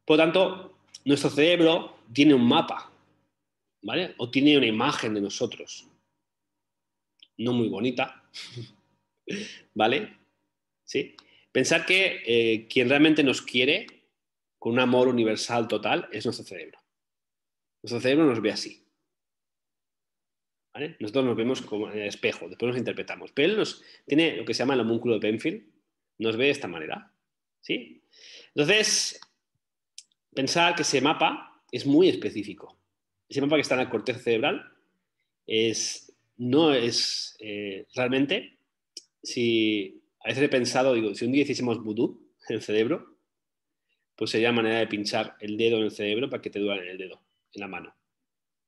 Por lo tanto, nuestro cerebro tiene un mapa, ¿vale? O tiene una imagen de nosotros, no muy bonita, ¿vale? ¿Sí? Pensar que quien realmente nos quiere, con un amor universal total, es nuestro cerebro. Nuestro cerebro nos ve así. ¿Vale? Nosotros nos vemos como en el espejo, después nos interpretamos. Pero él tiene lo que se llama el homúnculo de Penfield, nos ve de esta manera. ¿Sí? Entonces, pensar que ese mapa es muy específico. Ese mapa que está en la corteza cerebral no es realmente, si a veces he pensado, digo, si un día hiciésemos vudú en el cerebro, pues sería manera de pinchar el dedo en el cerebro para que te duela en el dedo, en la mano.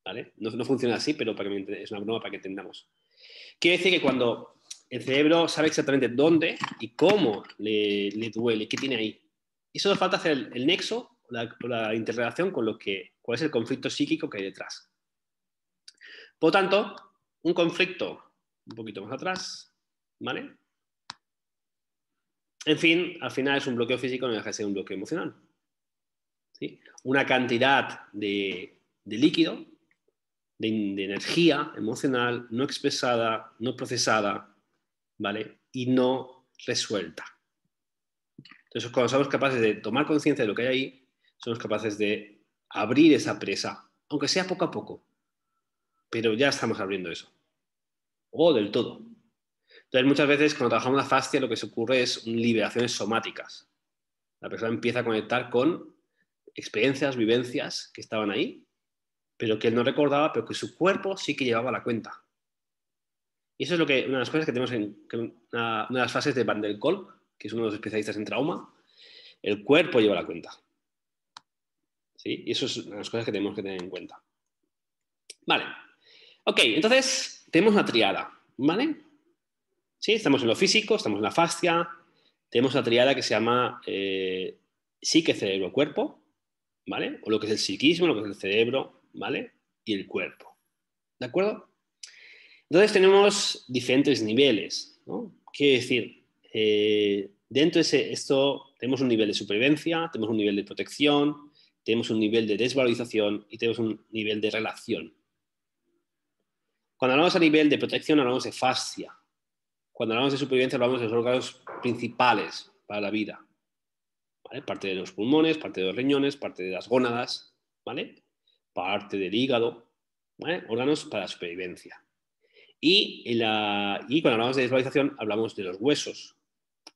¿Vale? No funciona así, pero es una broma para que entendamos. Quiere decir que cuando el cerebro sabe exactamente dónde y cómo le duele, qué tiene ahí, y solo falta hacer el nexo, la interrelación con cuál es el conflicto psíquico que hay detrás. Por lo tanto, un conflicto un poquito más atrás, ¿vale? En fin, al final es un bloqueo físico, no deja de ser un bloqueo emocional. ¿Sí? Una cantidad de líquido, de energía emocional no expresada, no procesada, ¿vale? Y no resuelta. Entonces, cuando somos capaces de tomar conciencia de lo que hay ahí, somos capaces de abrir esa presa, aunque sea poco a poco, pero ya estamos abriendo eso. O del todo. Entonces, muchas veces cuando trabajamos la fascia, lo que se ocurre es liberaciones somáticas. La persona empieza a conectar con experiencias, vivencias que estaban ahí, pero que él no recordaba, pero que su cuerpo sí que llevaba la cuenta. Y eso es una de las cosas que tenemos una de las fases de Van der Kolk, que es uno de los especialistas en trauma. El cuerpo lleva la cuenta. ¿Sí? Y eso es una de las cosas que tenemos que tener en cuenta. Vale. Ok, entonces tenemos una triada, ¿vale? ¿Sí? Estamos en lo físico, estamos en la fascia, tenemos una triada que se llama psique, cerebro, cuerpo, ¿vale? O lo que es el psiquismo, lo que es el cerebro, ¿vale? Y el cuerpo. ¿De acuerdo? Entonces tenemos diferentes niveles, ¿no? Quiere decir, dentro de esto tenemos un nivel de supervivencia, tenemos un nivel de protección, tenemos un nivel de desvalorización y tenemos un nivel de relación. Cuando hablamos a nivel de protección hablamos de fascia. Cuando hablamos de supervivencia hablamos de los órganos principales para la vida. ¿Vale? Parte de los pulmones, parte de los riñones, parte de las gónadas, ¿vale? Parte del hígado, ¿vale? Órganos para la supervivencia. Y cuando hablamos de desvalorización hablamos de los huesos,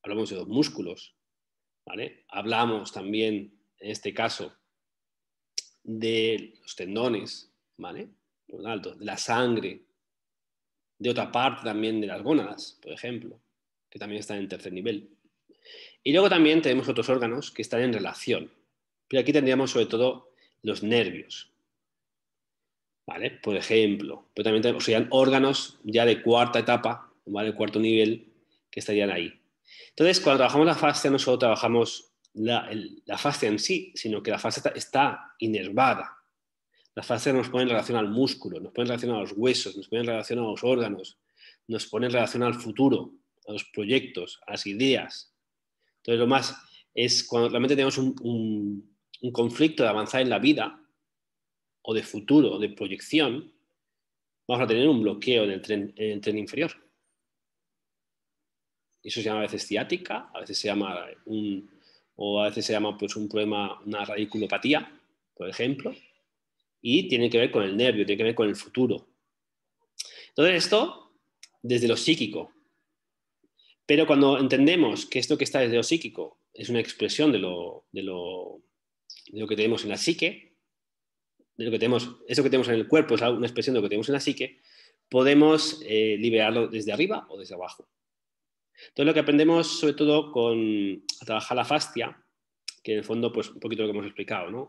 hablamos de los músculos, ¿vale? Hablamos también, en este caso, de los tendones, ¿vale? Por alto, de la sangre, de otra parte también de las gónadas, por ejemplo, que también están en tercer nivel. Y luego también tenemos otros órganos que están en relación. Pero aquí tendríamos sobre todo los nervios, ¿vale? Por ejemplo, pero también serían órganos ya de cuarta etapa, ¿vale? Cuarto nivel, que estarían ahí. Entonces, cuando trabajamos la fascia, no solo trabajamos la fascia en sí, sino que la fascia está inervada. La fascia nos pone en relación al músculo, nos pone en relación a los huesos, nos pone en relación a los órganos, nos pone en relación al futuro, a los proyectos, a las ideas. Entonces, lo más es cuando realmente tenemos un conflicto de avanzar en la vida, o de futuro, o de proyección, vamos a tener un bloqueo en el tren inferior. Eso se llama a veces ciática, a veces se llama pues, un problema, una radiculopatía, por ejemplo, y tiene que ver con el nervio, tiene que ver con el futuro. Entonces esto desde lo psíquico. Pero cuando entendemos que esto que está desde lo psíquico es una expresión de lo que tenemos en la psique, de lo que tenemos, eso que tenemos en el cuerpo es una expresión de lo que tenemos en la psique, podemos liberarlo desde arriba o desde abajo. Entonces lo que aprendemos sobre todo a trabajar la fascia, que en el fondo pues un poquito lo que hemos explicado, ¿no?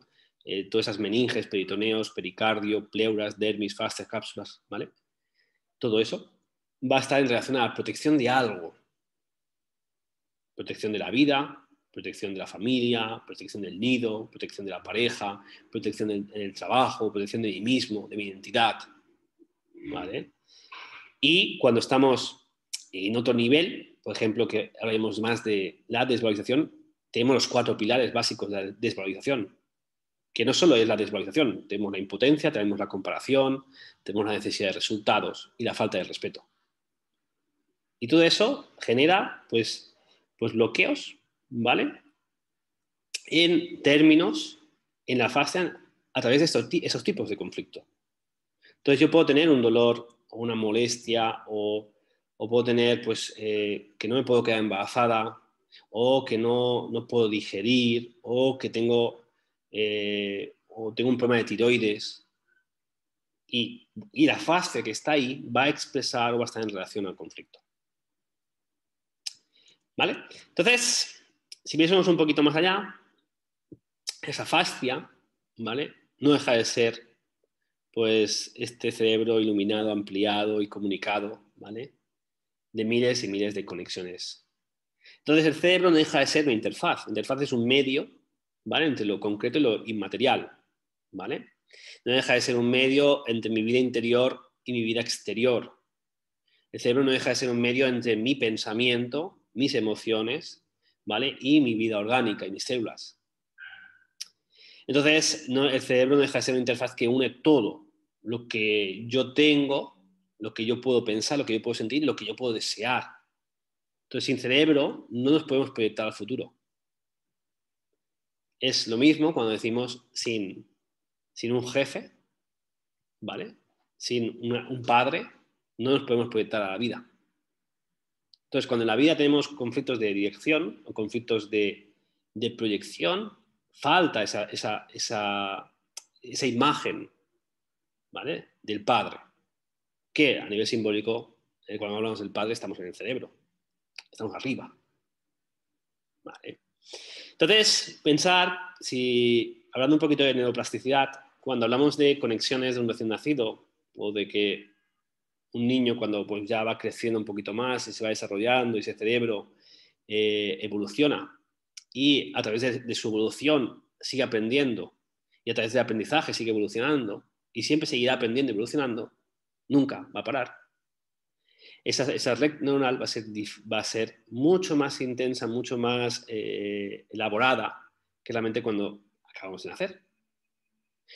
Todas esas meninges, peritoneos, pericardio, pleuras, dermis, fascias, cápsulas, ¿vale? Todo eso va a estar en relación a la protección de algo. Protección de la vida, protección de la familia, protección del nido, protección de la pareja, protección del trabajo, protección de mí mismo, de mi identidad, ¿vale? Y cuando estamos en otro nivel, por ejemplo, que hablemos más de la desvalorización, tenemos los 4 pilares básicos de la desvalorización, que no solo es la desvalorización, tenemos la impotencia, tenemos la comparación, tenemos la necesidad de resultados y la falta de respeto. Y todo eso genera, pues bloqueos, ¿vale? En términos, en la fascia, a través de esos tipos de conflicto. Entonces yo puedo tener un dolor o una molestia o puedo tener pues, que no me puedo quedar embarazada o que no puedo digerir o que tengo un problema de tiroides y la fascia que está ahí va a expresar o va a estar en relación al conflicto. ¿Vale? Entonces, si viésemos un poquito más allá, esa fascia, ¿vale? No deja de ser pues este cerebro iluminado, ampliado y comunicado, ¿vale? De miles y miles de conexiones. Entonces el cerebro no deja de ser una interfaz. La interfaz es un medio, ¿vale? Entre lo concreto y lo inmaterial, ¿vale? No deja de ser un medio entre mi vida interior y mi vida exterior. El cerebro no deja de ser un medio entre mi pensamiento, mis emociones, ¿vale? Y mi vida orgánica y mis células. Entonces, el cerebro no deja de ser una interfaz que une todo lo que yo tengo, lo que yo puedo pensar, lo que yo puedo sentir, lo que yo puedo desear. Entonces, sin cerebro no nos podemos proyectar al futuro. Es lo mismo cuando decimos sin un jefe, ¿vale? Sin un padre, no nos podemos proyectar a la vida. Entonces, cuando en la vida tenemos conflictos de dirección o conflictos de proyección, falta esa imagen, ¿vale? Del padre, que a nivel simbólico, cuando hablamos del padre estamos en el cerebro, estamos arriba, ¿vale? Entonces, pensar, hablando un poquito de neuroplasticidad, cuando hablamos de conexiones de un recién nacido o de que un niño cuando pues, ya va creciendo un poquito más y se va desarrollando y ese cerebro evoluciona y a través de su evolución sigue aprendiendo y a través del aprendizaje sigue evolucionando y siempre seguirá aprendiendo y evolucionando, nunca va a parar. Esa red neuronal va a ser mucho más intensa, mucho más elaborada que realmente cuando acabamos de nacer.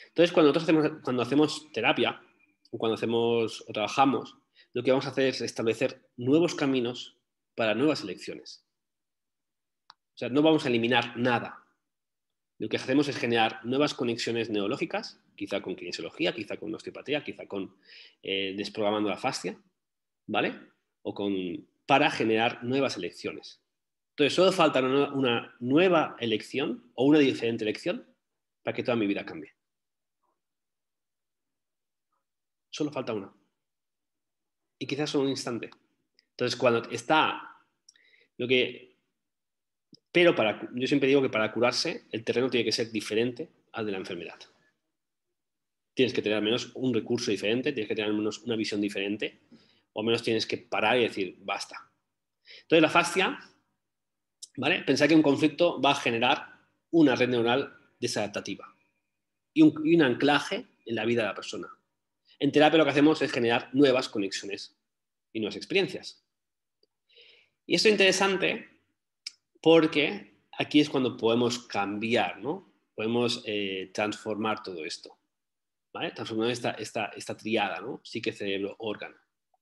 Entonces, cuando hacemos terapia, o cuando hacemos o trabajamos, lo que vamos a hacer es establecer nuevos caminos para nuevas elecciones. O sea, no vamos a eliminar nada. Lo que hacemos es generar nuevas conexiones neurológicas, quizá con kinesiología, quizá con osteopatía, quizá con desprogramando la fascia, ¿vale? Para generar nuevas elecciones. Entonces, solo falta una nueva elección o una diferente elección para que toda mi vida cambie. Solo falta una. Y quizás solo un instante. Entonces, cuando está lo que... Pero yo siempre digo que para curarse, el terreno tiene que ser diferente al de la enfermedad. Tienes que tener al menos un recurso diferente, tienes que tener al menos una visión diferente, o al menos tienes que parar y decir, basta. Entonces, la fascia, ¿vale? Pensar que un conflicto va a generar una red neuronal desadaptativa y un anclaje en la vida de la persona. En terapia lo que hacemos es generar nuevas conexiones y nuevas experiencias. Y esto es interesante porque aquí es cuando podemos cambiar, ¿no? Podemos transformar todo esto, ¿vale? Transformar esta triada, ¿no? Psique, cerebro, órgano,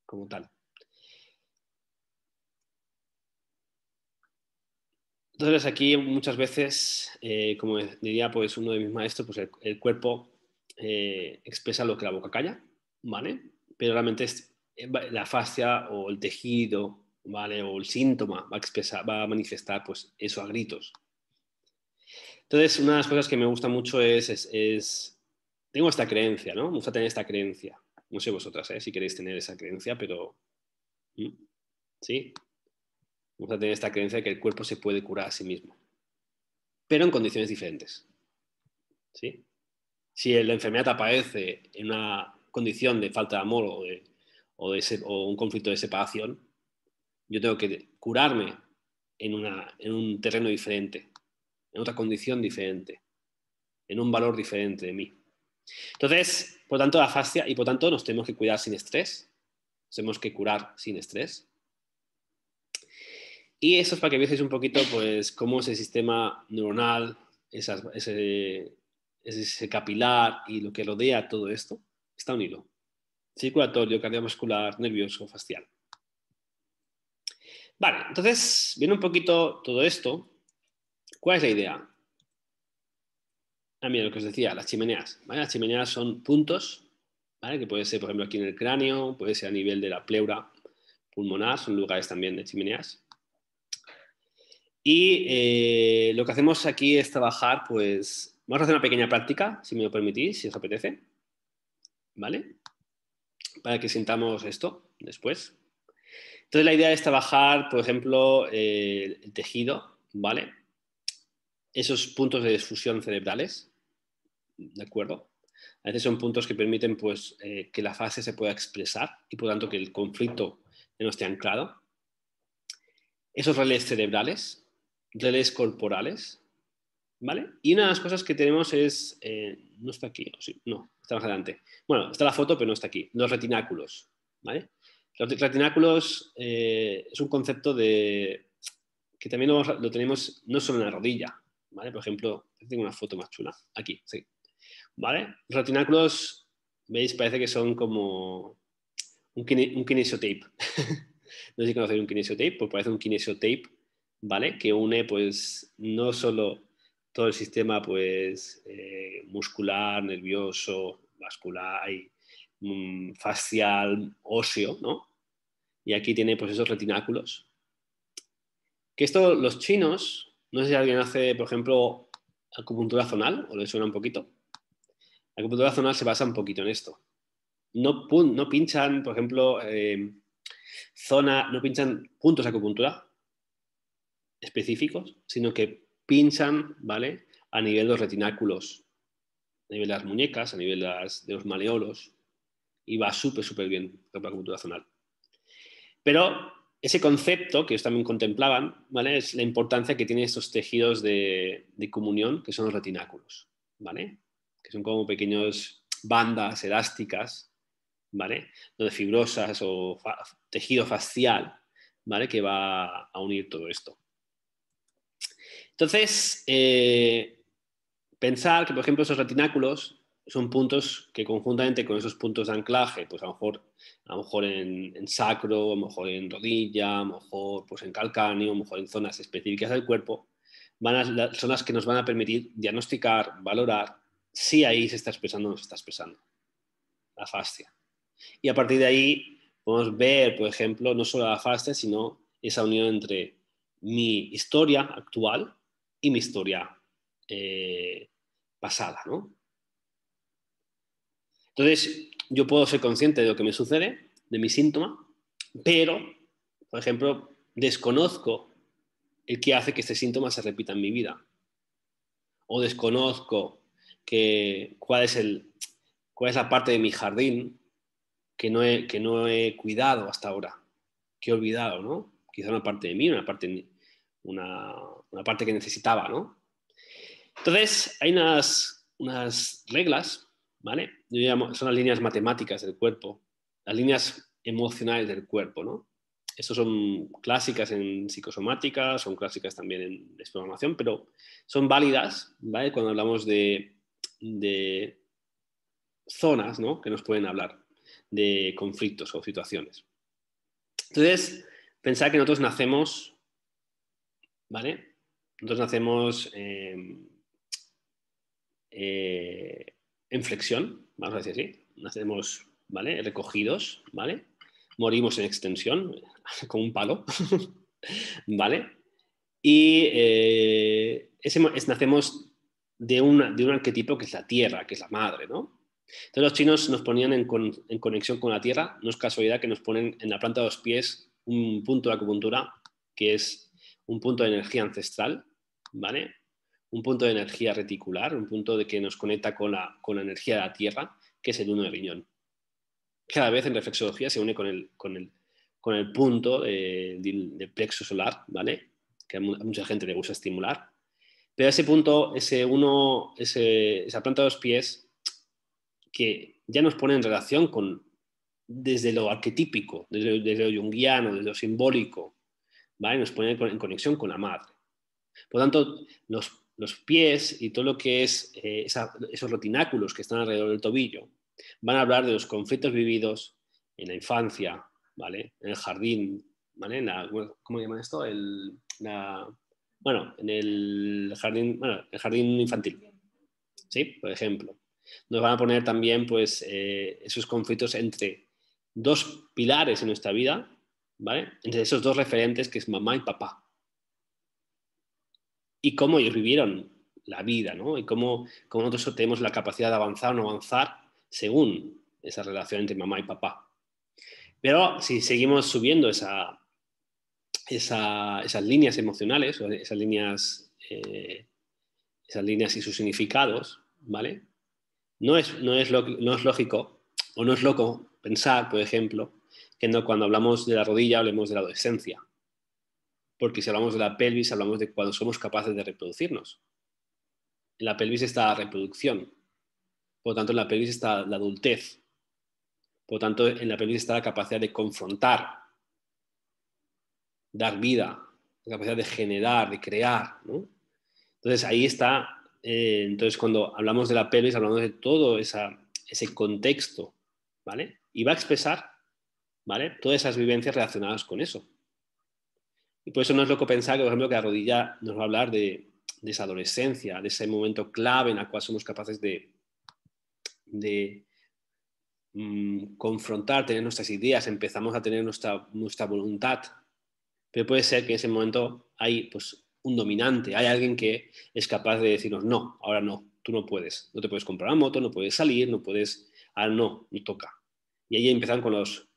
como tal. Entonces aquí muchas veces, como diría pues uno de mis maestros, pues el cuerpo expresa lo que la boca calla, ¿vale? Pero realmente la fascia o el tejido, ¿vale? O el síntoma va a manifestar pues eso a gritos. Entonces, una de las cosas que me gusta mucho tengo esta creencia, ¿no? Me gusta tener esta creencia. No sé vosotras, si queréis tener esa creencia, pero sí, me gusta tener esta creencia de que el cuerpo se puede curar a sí mismo, pero en condiciones diferentes, ¿sí? Si la enfermedad aparece en una condición de falta de amor o un conflicto de separación, yo tengo que curarme en un terreno diferente, en otra condición diferente, en un valor diferente de mí. Entonces, por tanto, la fascia, y por tanto nos tenemos que cuidar sin estrés, nos tenemos que curar sin estrés. Y eso es para que veáis un poquito pues, cómo ese sistema neuronal, ese capilar y lo que rodea todo esto, está unido. Circulatorio, cardiovascular, nervioso, facial. Vale, entonces, viene un poquito todo esto. ¿Cuál es la idea? Mira, lo que os decía, las chimeneas. ¿Vale? Las chimeneas son puntos, ¿vale? Que puede ser, por ejemplo, aquí en el cráneo, puede ser a nivel de la pleura pulmonar, son lugares también de chimeneas. Y lo que hacemos aquí es trabajar, pues, vamos a hacer una pequeña práctica, si me lo permitís, si os apetece, ¿vale? Para que sintamos esto después. Entonces la idea es trabajar, por ejemplo, el tejido, ¿vale? Esos puntos de disfusión cerebrales, ¿de acuerdo? A veces son puntos que permiten pues, que la fase se pueda expresar y por tanto que el conflicto no esté anclado. Esos relés cerebrales, relés corporales, ¿vale? Y una de las cosas que tenemos es, no está aquí, sí, no, está más adelante. Bueno, está la foto, pero no está aquí. Los retináculos, ¿vale? Los retináculos es un concepto que también lo tenemos no solo en la rodilla, ¿vale? Por ejemplo, tengo una foto más chula, aquí, sí, ¿vale? Los retináculos, veis, parece que son como un kinesiotape. No sé si conocéis un kinesiotape, pues parece un kinesiotape, ¿vale? Que une, pues, no solo todo el sistema, pues, muscular, nervioso, vascular, facial, óseo, ¿no? Y aquí tiene, pues, esos retináculos. Que esto, los chinos, no sé si alguien hace, por ejemplo, acupuntura zonal, o le suena un poquito. La acupuntura zonal se basa un poquito en esto. No pinchan, por ejemplo, no pinchan puntos de acupuntura específicos, sino que pinchan, ¿vale? A nivel de los retináculos, a nivel de las muñecas, a nivel de los maleolos, y va súper bien la acupuntura zonal. Pero ese concepto que ellos también contemplaban, ¿vale? Es la importancia que tienen estos tejidos de comunión, que son los retináculos, ¿vale? Que son como pequeñas bandas elásticas, ¿vale? Donde fibrosas o tejido facial, ¿vale? Que va a unir todo esto. Entonces, pensar que, por ejemplo, esos retináculos son puntos que conjuntamente con esos puntos de anclaje, pues a lo mejor en sacro, a lo mejor en rodilla, a lo mejor pues en calcáneo, a lo mejor en zonas específicas del cuerpo, son las que nos van a permitir diagnosticar, valorar si ahí se está expresando o no se está expresando la fascia. Y a partir de ahí podemos ver, por ejemplo, no solo la fascia, sino esa unión entre mi historia actual y mi historia pasada, ¿no? Entonces, yo puedo ser consciente de lo que me sucede, de mi síntoma, pero, por ejemplo, desconozco el que hace que este síntoma se repita en mi vida. O desconozco cuál es la parte de mi jardín que no he cuidado hasta ahora, que he olvidado, ¿no? Quizá una parte de mí, una parte que necesitaba, ¿no? Entonces, hay unas reglas, ¿vale? Son las líneas matemáticas del cuerpo, las líneas emocionales del cuerpo, ¿no? Estas son clásicas en psicosomática, son clásicas también en programación, pero son válidas, ¿vale? Cuando hablamos de zonas, ¿no? Que nos pueden hablar de conflictos o situaciones. Entonces, pensar que nosotros nacemos, ¿vale? Nosotros nacemos en flexión, vamos a decir así, nacemos, ¿vale? Recogidos, ¿vale? Morimos en extensión, con un palo, ¿vale? Y nacemos de un arquetipo que es la tierra, que es la madre, ¿no? Entonces los chinos nos ponían en conexión con la tierra, no es casualidad que nos ponen en la planta de los pies un punto de acupuntura que es un punto de energía ancestral, ¿vale? Un punto de energía reticular, un punto de que nos conecta con la energía de la tierra, que es el 1 de riñón. Cada vez en reflexología se une con el punto del plexo solar, ¿vale? Que a mucha gente le gusta estimular. Pero ese punto, esa planta de los pies, que ya nos pone en relación desde lo arquetípico, desde lo junguiano, desde lo simbólico, ¿vale? Nos pone en conexión con la madre. Por lo tanto, los pies y todo lo que es esos rotináculos que están alrededor del tobillo van a hablar de los conflictos vividos en la infancia, ¿vale? En el jardín, ¿vale? ¿Cómo llaman esto? En el jardín infantil, ¿sí? Por ejemplo. Nos van a poner también pues, esos conflictos entre dos pilares en nuestra vida, ¿vale? Entre esos dos referentes que es mamá y papá. Y cómo ellos vivieron la vida, ¿no? Y cómo nosotros tenemos la capacidad de avanzar o no avanzar según esa relación entre mamá y papá. Pero si seguimos subiendo esas líneas emocionales, o esas líneas y sus significados, ¿vale? No es lógico o no es loco pensar, por ejemplo, que cuando hablamos de la rodilla hablemos de la adolescencia. Porque si hablamos de la pelvis, hablamos de cuando somos capaces de reproducirnos. En la pelvis está la reproducción. Por lo tanto, en la pelvis está la adultez. Por lo tanto, en la pelvis está la capacidad de confrontar, dar vida, la capacidad de generar, de crear, ¿no? Entonces, ahí está. Entonces, cuando hablamos de la pelvis, hablamos de todo ese contexto, ¿vale? Y va a expresar, ¿vale? Todas esas vivencias relacionadas con eso. Y por eso no es loco pensar que, por ejemplo, que la rodilla nos va a hablar de esa adolescencia, de ese momento clave en el cual somos capaces de confrontar, tener nuestras ideas, empezamos a tener nuestra voluntad. Pero puede ser que en ese momento hay pues, un dominante, hay alguien que es capaz de decirnos, no, ahora no, tú no puedes comprar una moto, no puedes salir, ahora no toca. Y ahí empezamos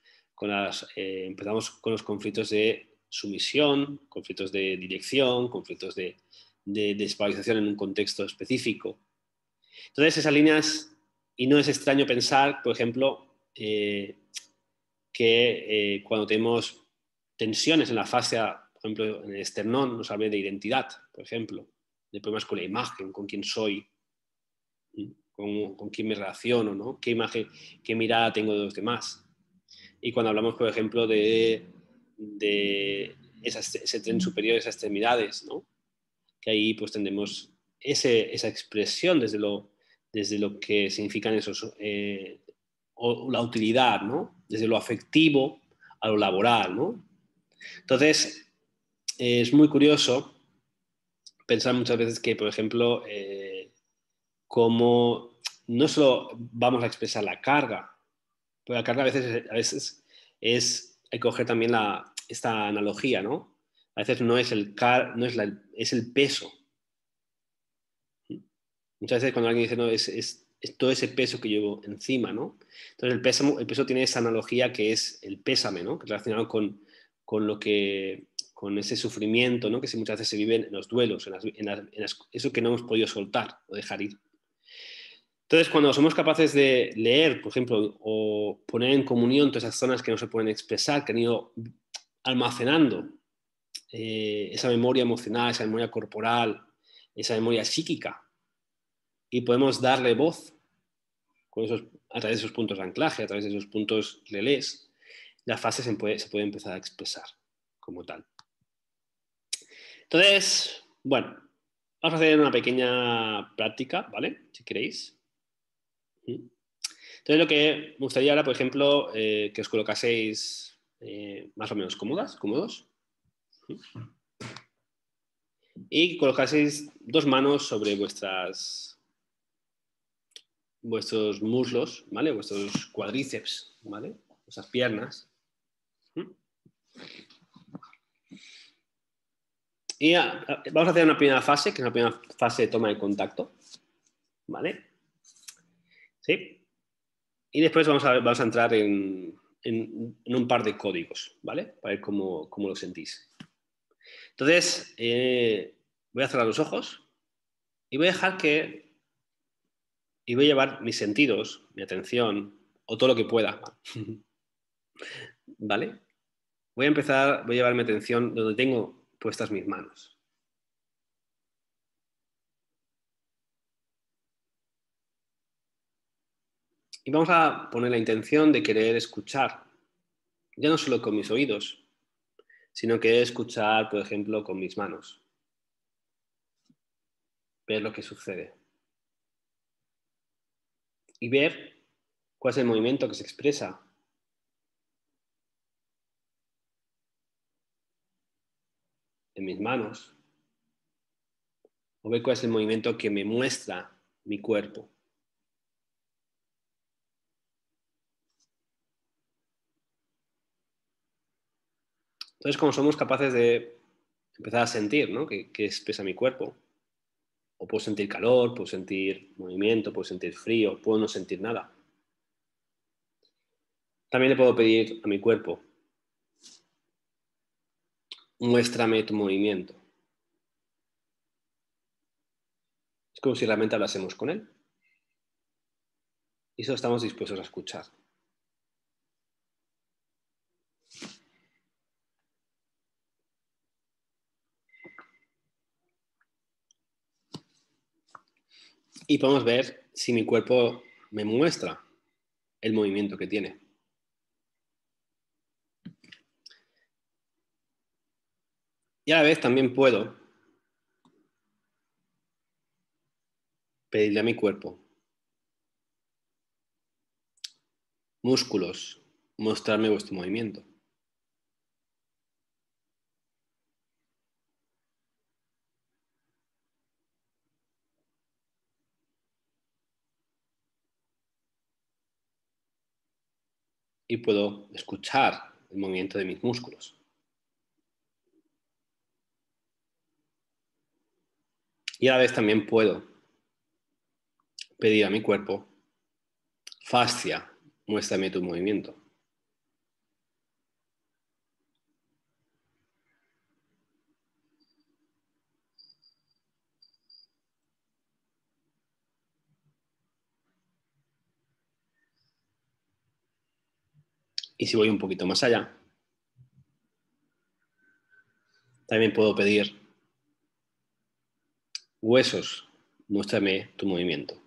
con los conflictos de sumisión, conflictos de dirección, conflictos de desvalorización en un contexto específico. Entonces, esas líneas, y no es extraño pensar, por ejemplo, que cuando tenemos tensiones en la fascia, por ejemplo, en el esternón, nos habla de identidad, por ejemplo, de problemas con la imagen, con quién soy, con quién me relaciono, ¿no? ¿Qué imagen, qué mirada tengo de los demás? Y cuando hablamos, por ejemplo, de ese tren superior, esas extremidades, ¿no? Que ahí pues tendremos esa expresión desde lo desde lo que significan esos, o la utilidad, ¿no? Desde lo afectivo a lo laboral, ¿no? Entonces, es muy curioso pensar muchas veces que, por ejemplo, como no solo vamos a expresar la carga, pero la carga a veces es, hay que coger también esta analogía, ¿no? A veces no es es el peso. Muchas veces cuando alguien dice, no, es todo ese peso que llevo encima, ¿no? Entonces el peso tiene esa analogía que es el pésame, ¿no? Que es relacionado con lo que, con ese sufrimiento, ¿no? Que muchas veces se vive en los duelos, eso que no hemos podido soltar o dejar ir. Entonces, cuando somos capaces de leer, por ejemplo, o poner en comunión todas esas zonas que no se pueden expresar, que han ido almacenando esa memoria emocional, esa memoria corporal, esa memoria psíquica, y podemos darle voz a través de esos puntos de anclaje, a través de esos puntos relés, la fase se puede empezar a expresar como tal. Entonces, bueno, vamos a hacer una pequeña práctica, ¿vale? Si queréis. Entonces, lo que me gustaría ahora, por ejemplo, que os colocaseis más o menos cómodos, y colocaseis dos manos sobre vuestros muslos, ¿vale? Vuestros cuádriceps, ¿vale? Vuestras piernas. Y vamos a hacer una primera fase, que es una primera fase de toma de contacto, ¿vale? ¿Sí? Y después vamos a entrar en un par de códigos, ¿vale? Para ver cómo lo sentís. Entonces, voy a cerrar los ojos y voy a dejar y voy a llevar mis sentidos, mi atención, o todo lo que pueda, ¿vale? Voy a llevar mi atención donde tengo puestas mis manos. Y vamos a poner la intención de querer escuchar, ya no solo con mis oídos, sino que escuchar, por ejemplo, con mis manos, ver lo que sucede y ver cuál es el movimiento que se expresa en mis manos, o ver cuál es el movimiento que me muestra mi cuerpo. Entonces, como somos capaces de empezar a sentir, ¿no? que expresa mi cuerpo, o puedo sentir calor, puedo sentir movimiento, puedo sentir frío, puedo no sentir nada. También le puedo pedir a mi cuerpo, muéstrame tu movimiento. Es como si realmente hablásemos con él. Y eso estamos dispuestos a escuchar. Y podemos ver si mi cuerpo me muestra el movimiento que tiene. Y a la vez también puedo pedirle a mi cuerpo, músculos, mostrarme vuestro movimiento. Y puedo escuchar el movimiento de mis músculos. Y a la vez también puedo pedir a mi cuerpo, fascia, muéstrame tu movimiento. Y si voy un poquito más allá, también puedo pedir huesos, muéstrame tu movimiento.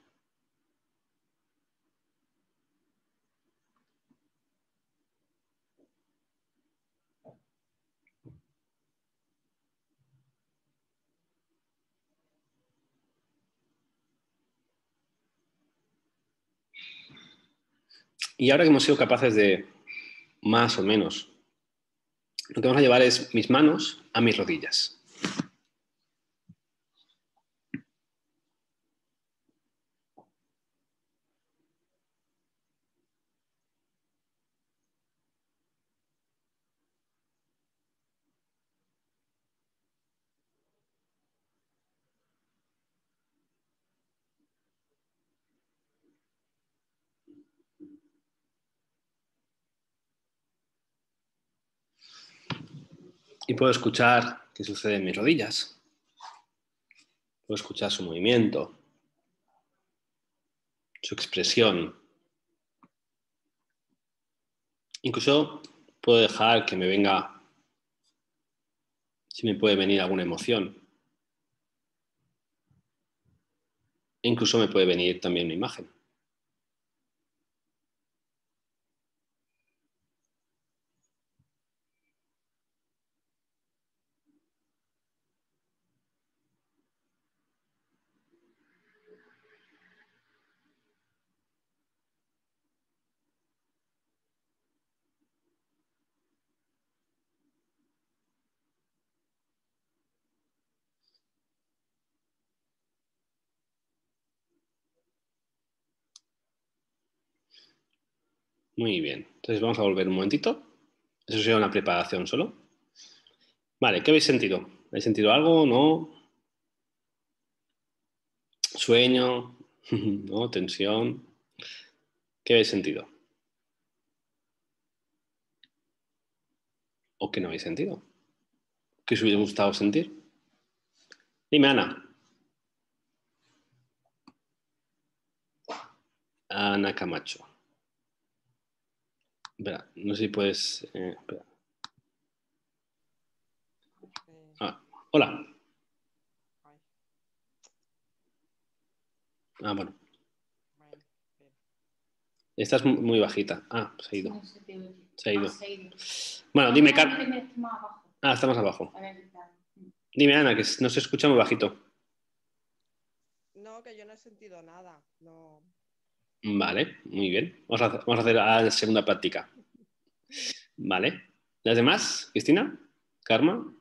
Y ahora que hemos sido capaces de, más o menos, lo que vamos a llevar es mis manos a mis rodillas. Y puedo escuchar qué sucede en mis rodillas. Puedo escuchar su movimiento, su expresión. Incluso puedo dejar que me venga, si me puede venir alguna emoción. E incluso me puede venir también una imagen. Muy bien. Entonces vamos a volver un momentito. Eso sería una preparación solo. Vale, ¿qué habéis sentido? ¿Habéis sentido algo? ¿No? ¿Sueño? ¿No? ¿Tensión? ¿Qué habéis sentido? ¿O qué no habéis sentido? ¿Qué os hubiera gustado sentir? Dime, Ana. Ana Camacho. Espera, no sé si puedes... espera. Ah, hola. Ah, bueno. Estás muy bajita. Ah, se ha ido. Se ha ido. Bueno, dime, Ah, está más abajo. Dime, Ana, que no se escucha muy bajito. No, que yo no he sentido nada. No. Vale, muy bien. Vamos a hacer la segunda práctica. Vale. ¿Las demás? ¿Cristina? ¿Karma?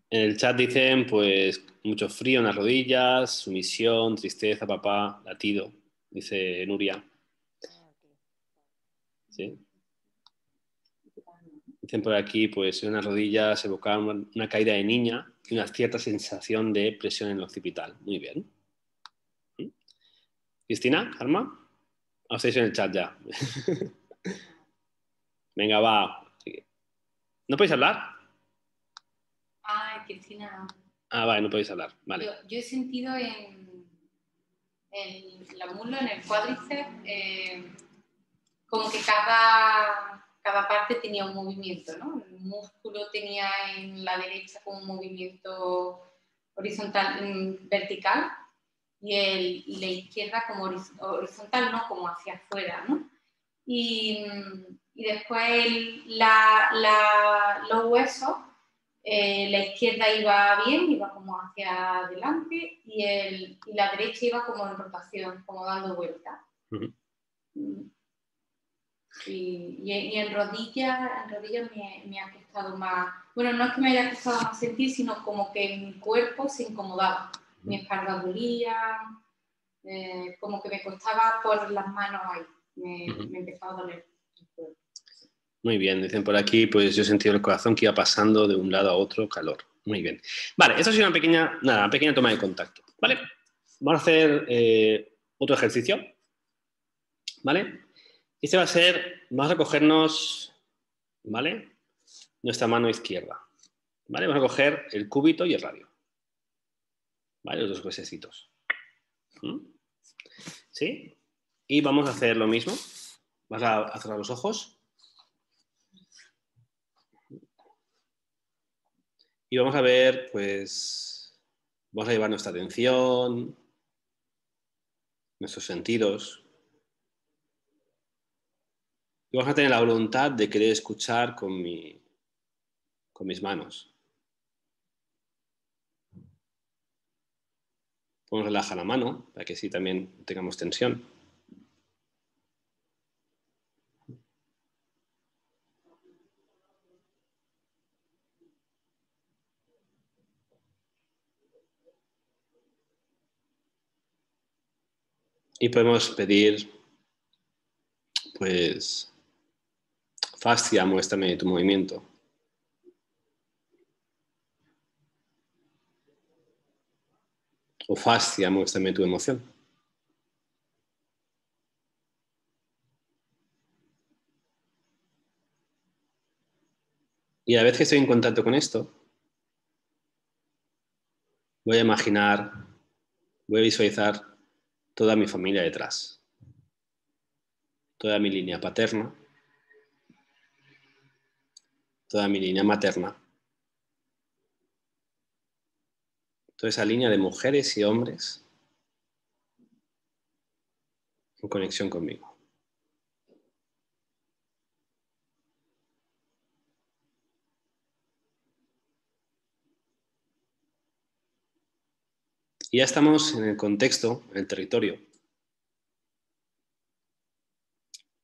En el chat dicen, pues, mucho frío en las rodillas, sumisión, tristeza, papá, latido, dice Nuria. ¿Sí? Dicen por aquí, pues, en las rodillas evocar una caída de niña y una cierta sensación de presión en el occipital. Muy bien. ¿Cristina? ¿Karma? ¿O estáis en el chat ya? Venga, va. ¿No podéis hablar? Ay, Cristina. Ah, vale, no podéis hablar. Vale. Yo he sentido en la muslo, en el cuádriceps, como que cada parte tenía un movimiento, ¿no? El músculo tenía en la derecha como un movimiento horizontal, vertical, y la izquierda como horizontal, ¿no? Como hacia afuera, ¿no? Y después los huesos, la izquierda iba bien, iba como hacia adelante, y la derecha iba como en rotación, como dando vueltas. Uh-huh. Y en rodillas me ha costado más, bueno, no es que me haya costado más sentir, sino como que mi cuerpo se incomodaba, mi espalda dolía, como que me costaba poner las manos ahí, me empezaba a doler el cuerpo. Muy bien, dicen por aquí, pues yo he sentido el corazón que iba pasando de un lado a otro, calor. Muy bien. Vale, esto ha sido una pequeña toma de contacto. ¿Vale? Vamos a hacer otro ejercicio. ¿Vale? Este va a ser, vamos a cogernos, ¿vale? Nuestra mano izquierda. ¿Vale? Vamos a coger el cúbito y el radio. ¿Vale? Los dos huesecitos. ¿Sí? Y vamos a hacer lo mismo. Vas a cerrar los ojos. Y vamos a ver, pues, vamos a llevar nuestra atención, nuestros sentidos. Y vamos a tener la voluntad de querer escuchar con mis manos. Podemos relajar la mano para que así también tengamos tensión. Y podemos pedir, pues, fascia, muéstrame tu movimiento. O fascia, muéstrame tu emoción. Y a la vez que estoy en contacto con esto, voy a imaginar, voy a visualizar toda mi familia detrás. Toda mi línea paterna, toda mi línea materna, toda esa línea de mujeres y hombres en conexión conmigo. Y ya estamos en el contexto, en el territorio,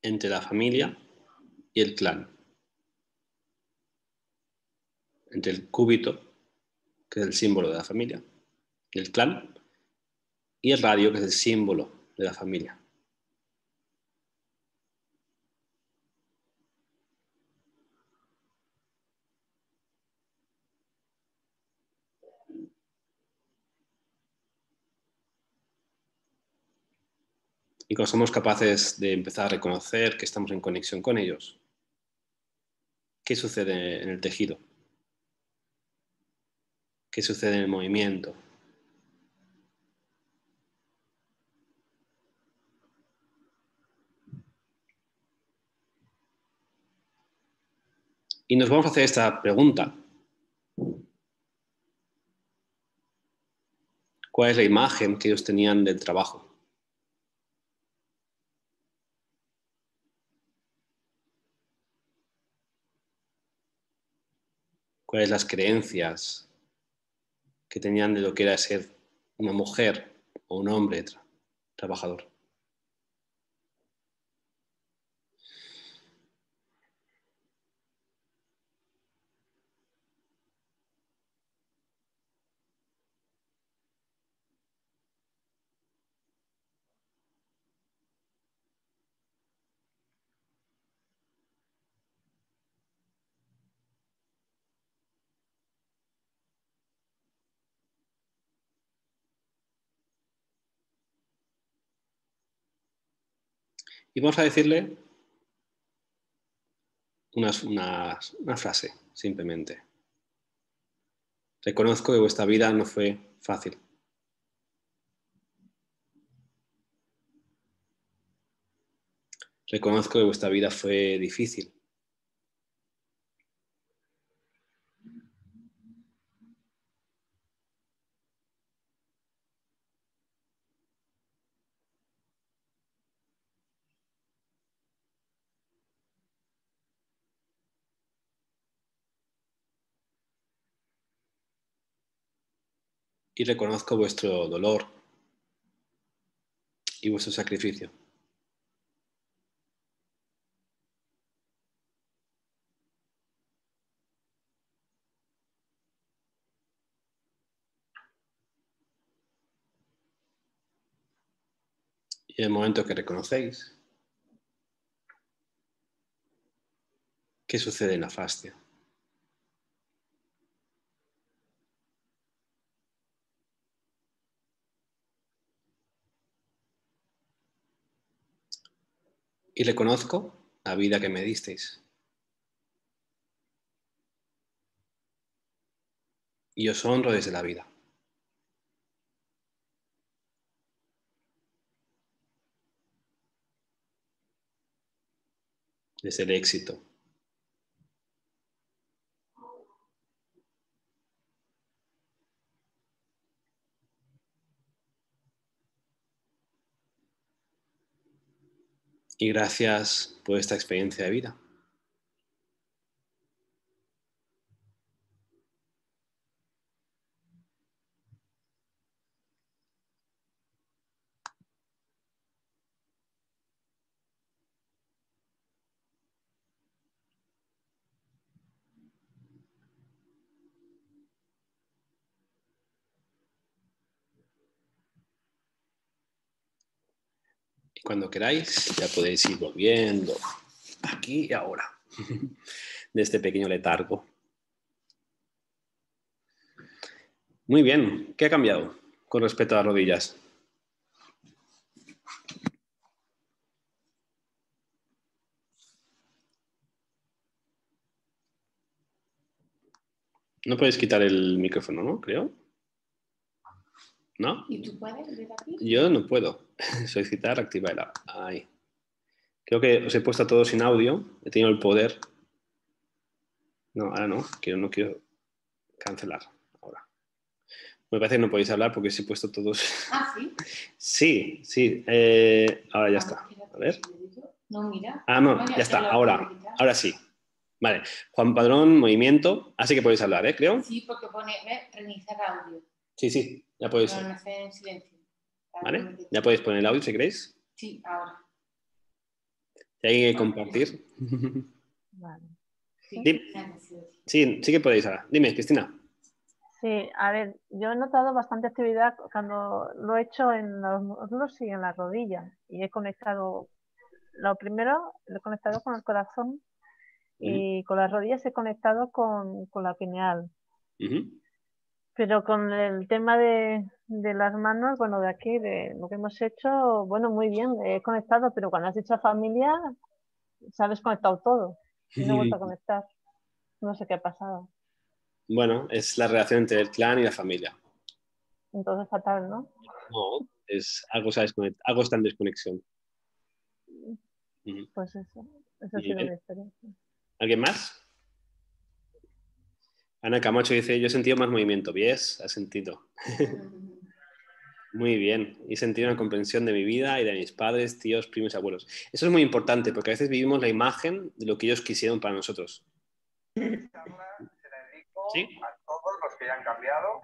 entre la familia y el clan. Entre el cúbito, que es el símbolo de la familia, el clan, y el radio, que es el símbolo de la familia. Y cuando somos capaces de empezar a reconocer que estamos en conexión con ellos, ¿qué sucede en el tejido? ¿Qué sucede en el movimiento? Y nos vamos a hacer esta pregunta. ¿Cuál es la imagen que ellos tenían del trabajo? ¿Cuáles las creencias que tenían de lo que era ser una mujer o un hombre trabajador? Y vamos a decirle una frase, simplemente. Reconozco que vuestra vida no fue fácil. Reconozco que vuestra vida fue difícil. Y reconozco vuestro dolor y vuestro sacrificio. Y en el momento que reconocéis, ¿qué sucede en la fascia? Y reconozco la vida que me disteis. Y os honro desde la vida. Desde el éxito. Y gracias por esta experiencia de vida. Y cuando queráis ya podéis ir volviendo aquí y ahora de este pequeño letargo. Muy bien, ¿qué ha cambiado con respecto a las rodillas? No podéis quitar el micrófono, ¿no? Creo. ¿No? ¿Y tú puedes desde aquí? Yo no puedo. Solicitar, activar. Ahí. Creo que os he puesto a todos sin audio. He tenido el poder. No, ahora no. No quiero cancelar. Ahora. Me parece que no podéis hablar porque os he puesto todos. Ah, sí. Sí, sí. Ahora ya está. A ver. No, mira. Ah, no, ya está. Ahora sí. Vale. Juan Padrón, movimiento. Así que podéis hablar, creo. Sí, porque pone reiniciar audio. Sí. Ya podéis. Pero no hace en silencio. ¿Vale? Ya podéis poner el audio si queréis. Sí, ahora. Y hay que compartir. Vale. Sí que podéis ahora. Dime, Cristina. Sí, a ver, yo he notado bastante actividad cuando lo he hecho en los muslos y en las rodillas. Y he conectado, lo primero, lo he conectado con el corazón y con las rodillas he conectado con la pineal. Pero con el tema de las manos, bueno, de aquí, de lo que hemos hecho, bueno, muy bien, he conectado, pero cuando has dicho familia, se ha desconectado todo. Y no he vuelto a conectar. No sé qué ha pasado. Bueno, es la relación entre el clan y la familia. Entonces fatal, ¿no? No, algo está en desconexión. Pues eso ha sido mi experiencia. ¿Alguien más? Ana Camacho dice, yo he sentido más movimiento. ¿Ves? Has sentido. Muy bien. He sentido una comprensión de mi vida y de mis padres, tíos, primos y abuelos. Eso es muy importante porque a veces vivimos la imagen de lo que ellos quisieron para nosotros. Se la dedico a todos los que ya han cambiado.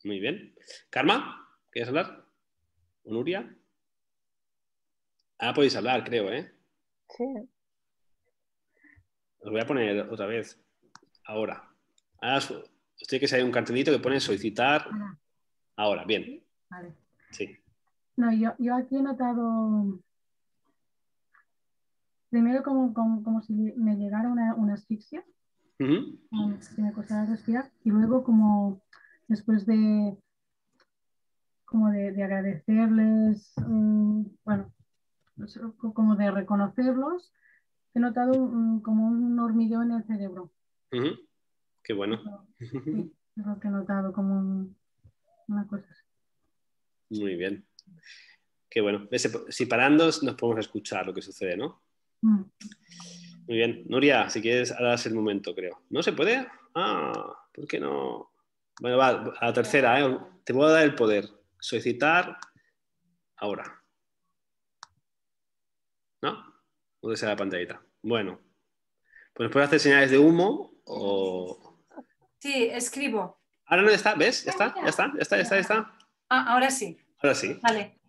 Muy bien. ¿Karma? ¿Quieres hablar? ¿O Nuria? Ah, podéis hablar, creo, ¿eh? Sí. Os voy a poner otra vez. Ahora. Usted que se hay un cartelito que pone solicitar. Ahora, bien. Vale. Sí. No, yo aquí he notado primero como si me llegara una asfixia, como si me costara respirar, y luego como después de agradecerles, bueno, como de reconocerlos, he notado como un hormigueo en el cerebro. Qué bueno. Sí, es lo que he notado como una cosa así. Muy bien. Qué bueno. Si parando nos podemos escuchar lo que sucede, ¿no? Muy bien. Nuria, si quieres, ahora es el momento, creo. ¿No se puede? Ah, ¿por qué no? Bueno, va, a la tercera, ¿eh? Te voy a dar el poder. Solicitar ahora. ¿No? ¿Dónde está la pantallita? Bueno. Pues puedes hacer señales de humo o... Sí, escribo. Ahora no está, ¿ves? Ya está. Ah, ahora sí. Ahora sí. Vale.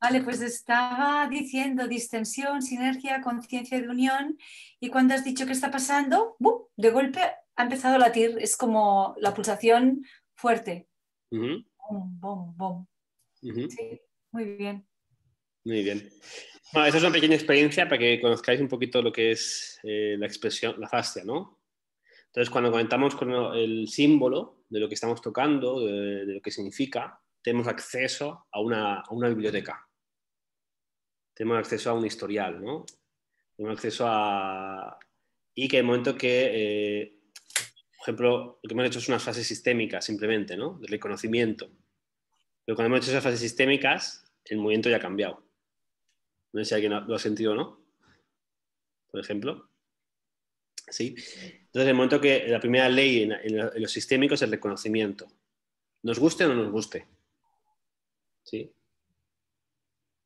Vale, pues estaba diciendo distensión, sinergia, conciencia de unión, y cuando has dicho qué está pasando, ¡bum!, de golpe ha empezado a latir, es como la pulsación fuerte. Bum, bum, bum. Sí, muy bien. Muy bien. Bueno, esta es una pequeña experiencia para que conozcáis un poquito lo que es la expresión, la fascia, ¿no? Entonces, cuando conectamos con el símbolo de lo que estamos tocando, de lo que significa, tenemos acceso a una biblioteca. Tenemos acceso a un historial, ¿no? Tenemos acceso a... Y que en el momento que, por ejemplo, lo que hemos hecho es unas fases sistémicas simplemente, ¿no? De reconocimiento. Pero cuando hemos hecho esas fases sistémicas, el movimiento ya ha cambiado. No sé si alguien lo ha sentido o no. Por ejemplo. ¿Sí? Entonces, el momento que la primera ley en los sistémicos es el reconocimiento. Nos guste o no nos guste. ¿Sí?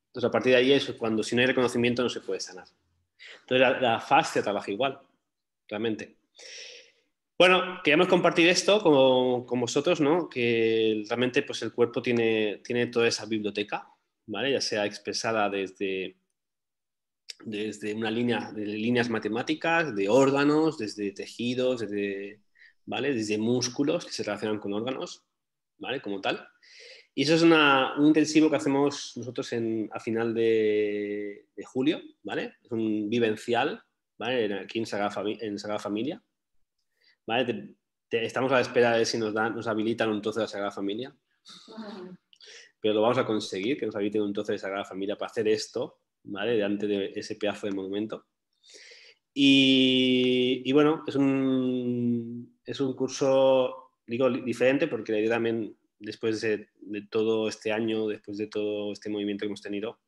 Entonces, a partir de ahí es cuando si no hay reconocimiento no se puede sanar. Entonces, la fascia trabaja igual, realmente. Bueno, queríamos compartir esto con vosotros, ¿no? Que realmente pues, el cuerpo tiene toda esa biblioteca, ¿vale? Ya sea expresada desde una línea de líneas matemáticas, de órganos, desde tejidos, ¿vale? Desde músculos que se relacionan con órganos, ¿vale? Como tal. Y eso es un intensivo que hacemos nosotros a final de julio, ¿vale? Es un vivencial, ¿vale? Aquí en Sagrada Familia, ¿vale? Estamos a la espera de si nos habilitan un trozo de la Sagrada Familia, pero lo vamos a conseguir, que nos habiliten un trozo de Sagrada Familia para hacer esto, ¿vale? Delante de ese pedazo de monumento. Y bueno, es un curso, digo, diferente, porque la idea también, después de todo este año, después de todo este movimiento que hemos tenido,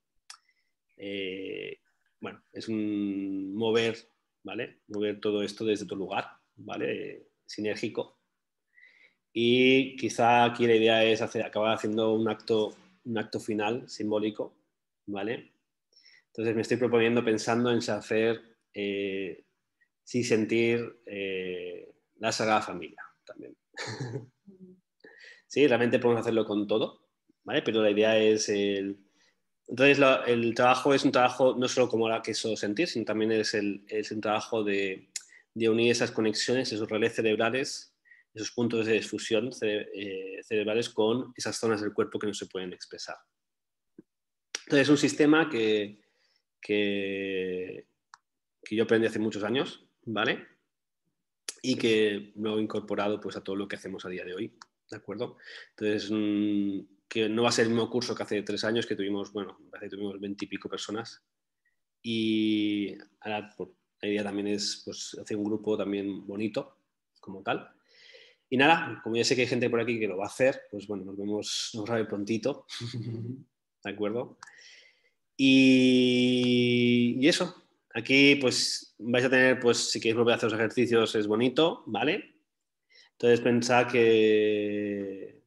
bueno, es un mover, ¿vale? Mover todo esto desde tu lugar, ¿vale? Sinérgico. Y quizá aquí la idea es acabar haciendo un acto final, simbólico, ¿vale? Entonces me estoy proponiendo, pensando en hacer, sí, sentir la Sagrada Familia también. Sí, realmente podemos hacerlo con todo, ¿vale? Pero la idea es entonces el trabajo es un trabajo no solo como la que eso sentir, sino también es un trabajo de unir esas conexiones, esos relés cerebrales, esos puntos de fusión cerebrales con esas zonas del cuerpo que no se pueden expresar. Entonces es un sistema que yo aprendí hace muchos años, ¿vale? Y que lo he incorporado pues a todo lo que hacemos a día de hoy, ¿de acuerdo? Entonces, que no va a ser el mismo curso que hace 3 años, que tuvimos, bueno, tuvimos 20 y pico personas. Y ahora pues, la idea también es pues, hacer un grupo también bonito, como tal. Y nada, como ya sé que hay gente por aquí que lo va a hacer, pues bueno, nos vemos prontito, ¿de acuerdo? Y eso, aquí pues vais a tener, pues si queréis volver a hacer los ejercicios es bonito, ¿vale? Entonces pensad que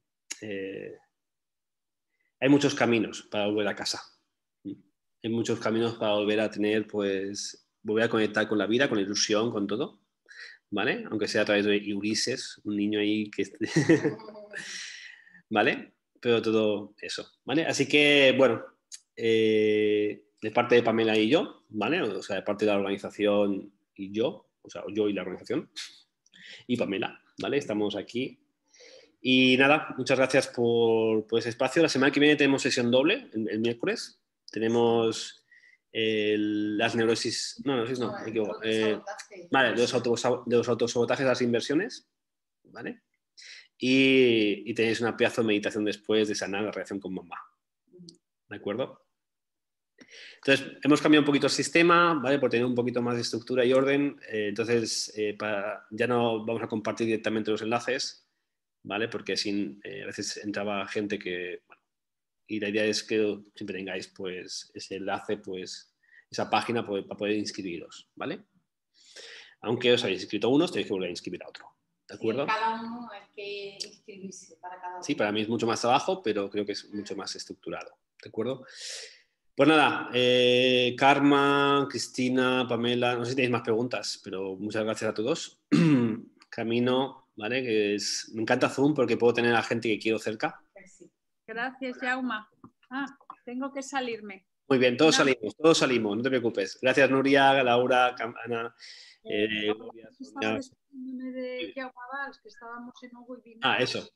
hay muchos caminos para volver a casa. Hay muchos caminos para volver a tener, pues, volver a conectar con la vida, con la ilusión, con todo, ¿vale? Aunque sea a través de Ulises, un niño ahí que... ¿Vale? Pero todo eso, ¿vale? Así que, bueno, de parte de Pamela y yo, ¿vale? O sea, de parte de la organización y yo, o sea, yo y la organización, y Pamela, ¿vale? Estamos aquí. Y nada, muchas gracias por ese espacio. La semana que viene tenemos sesión doble, el miércoles. Tenemos las neurosis... No, me equivoco. Vale, de los autosabotajes a las inversiones, ¿vale? Y tenéis una pedazo de meditación después de sanar la relación con mamá. ¿De acuerdo? Entonces, hemos cambiado un poquito el sistema, ¿vale? Por tener un poquito más de estructura y orden. Entonces, ya no vamos a compartir directamente los enlaces, ¿vale? Porque a veces entraba gente que... Bueno, y la idea es que siempre tengáis, pues, ese enlace, pues, esa página para poder inscribiros, ¿vale? Aunque os habéis inscrito a unos, tenéis que volver a inscribir a otro. ¿De acuerdo? Sí, cada uno hay que inscribirse para cada uno. Sí, para mí es mucho más trabajo, pero creo que es mucho más estructurado. ¿De acuerdo? Pues nada, Karma, Cristina, Pamela, no sé si tenéis más preguntas, pero muchas gracias a todos. Camino, ¿vale? Me encanta Zoom porque puedo tener a gente que quiero cerca. Gracias, Jauma. Tengo que salirme. Muy bien, todos salimos, no te preocupes. Gracias, Nuria, Laura, Ana. Estaba despediéndome de Jauma Valls, que estábamos en Hugo y Vinagre. Eso.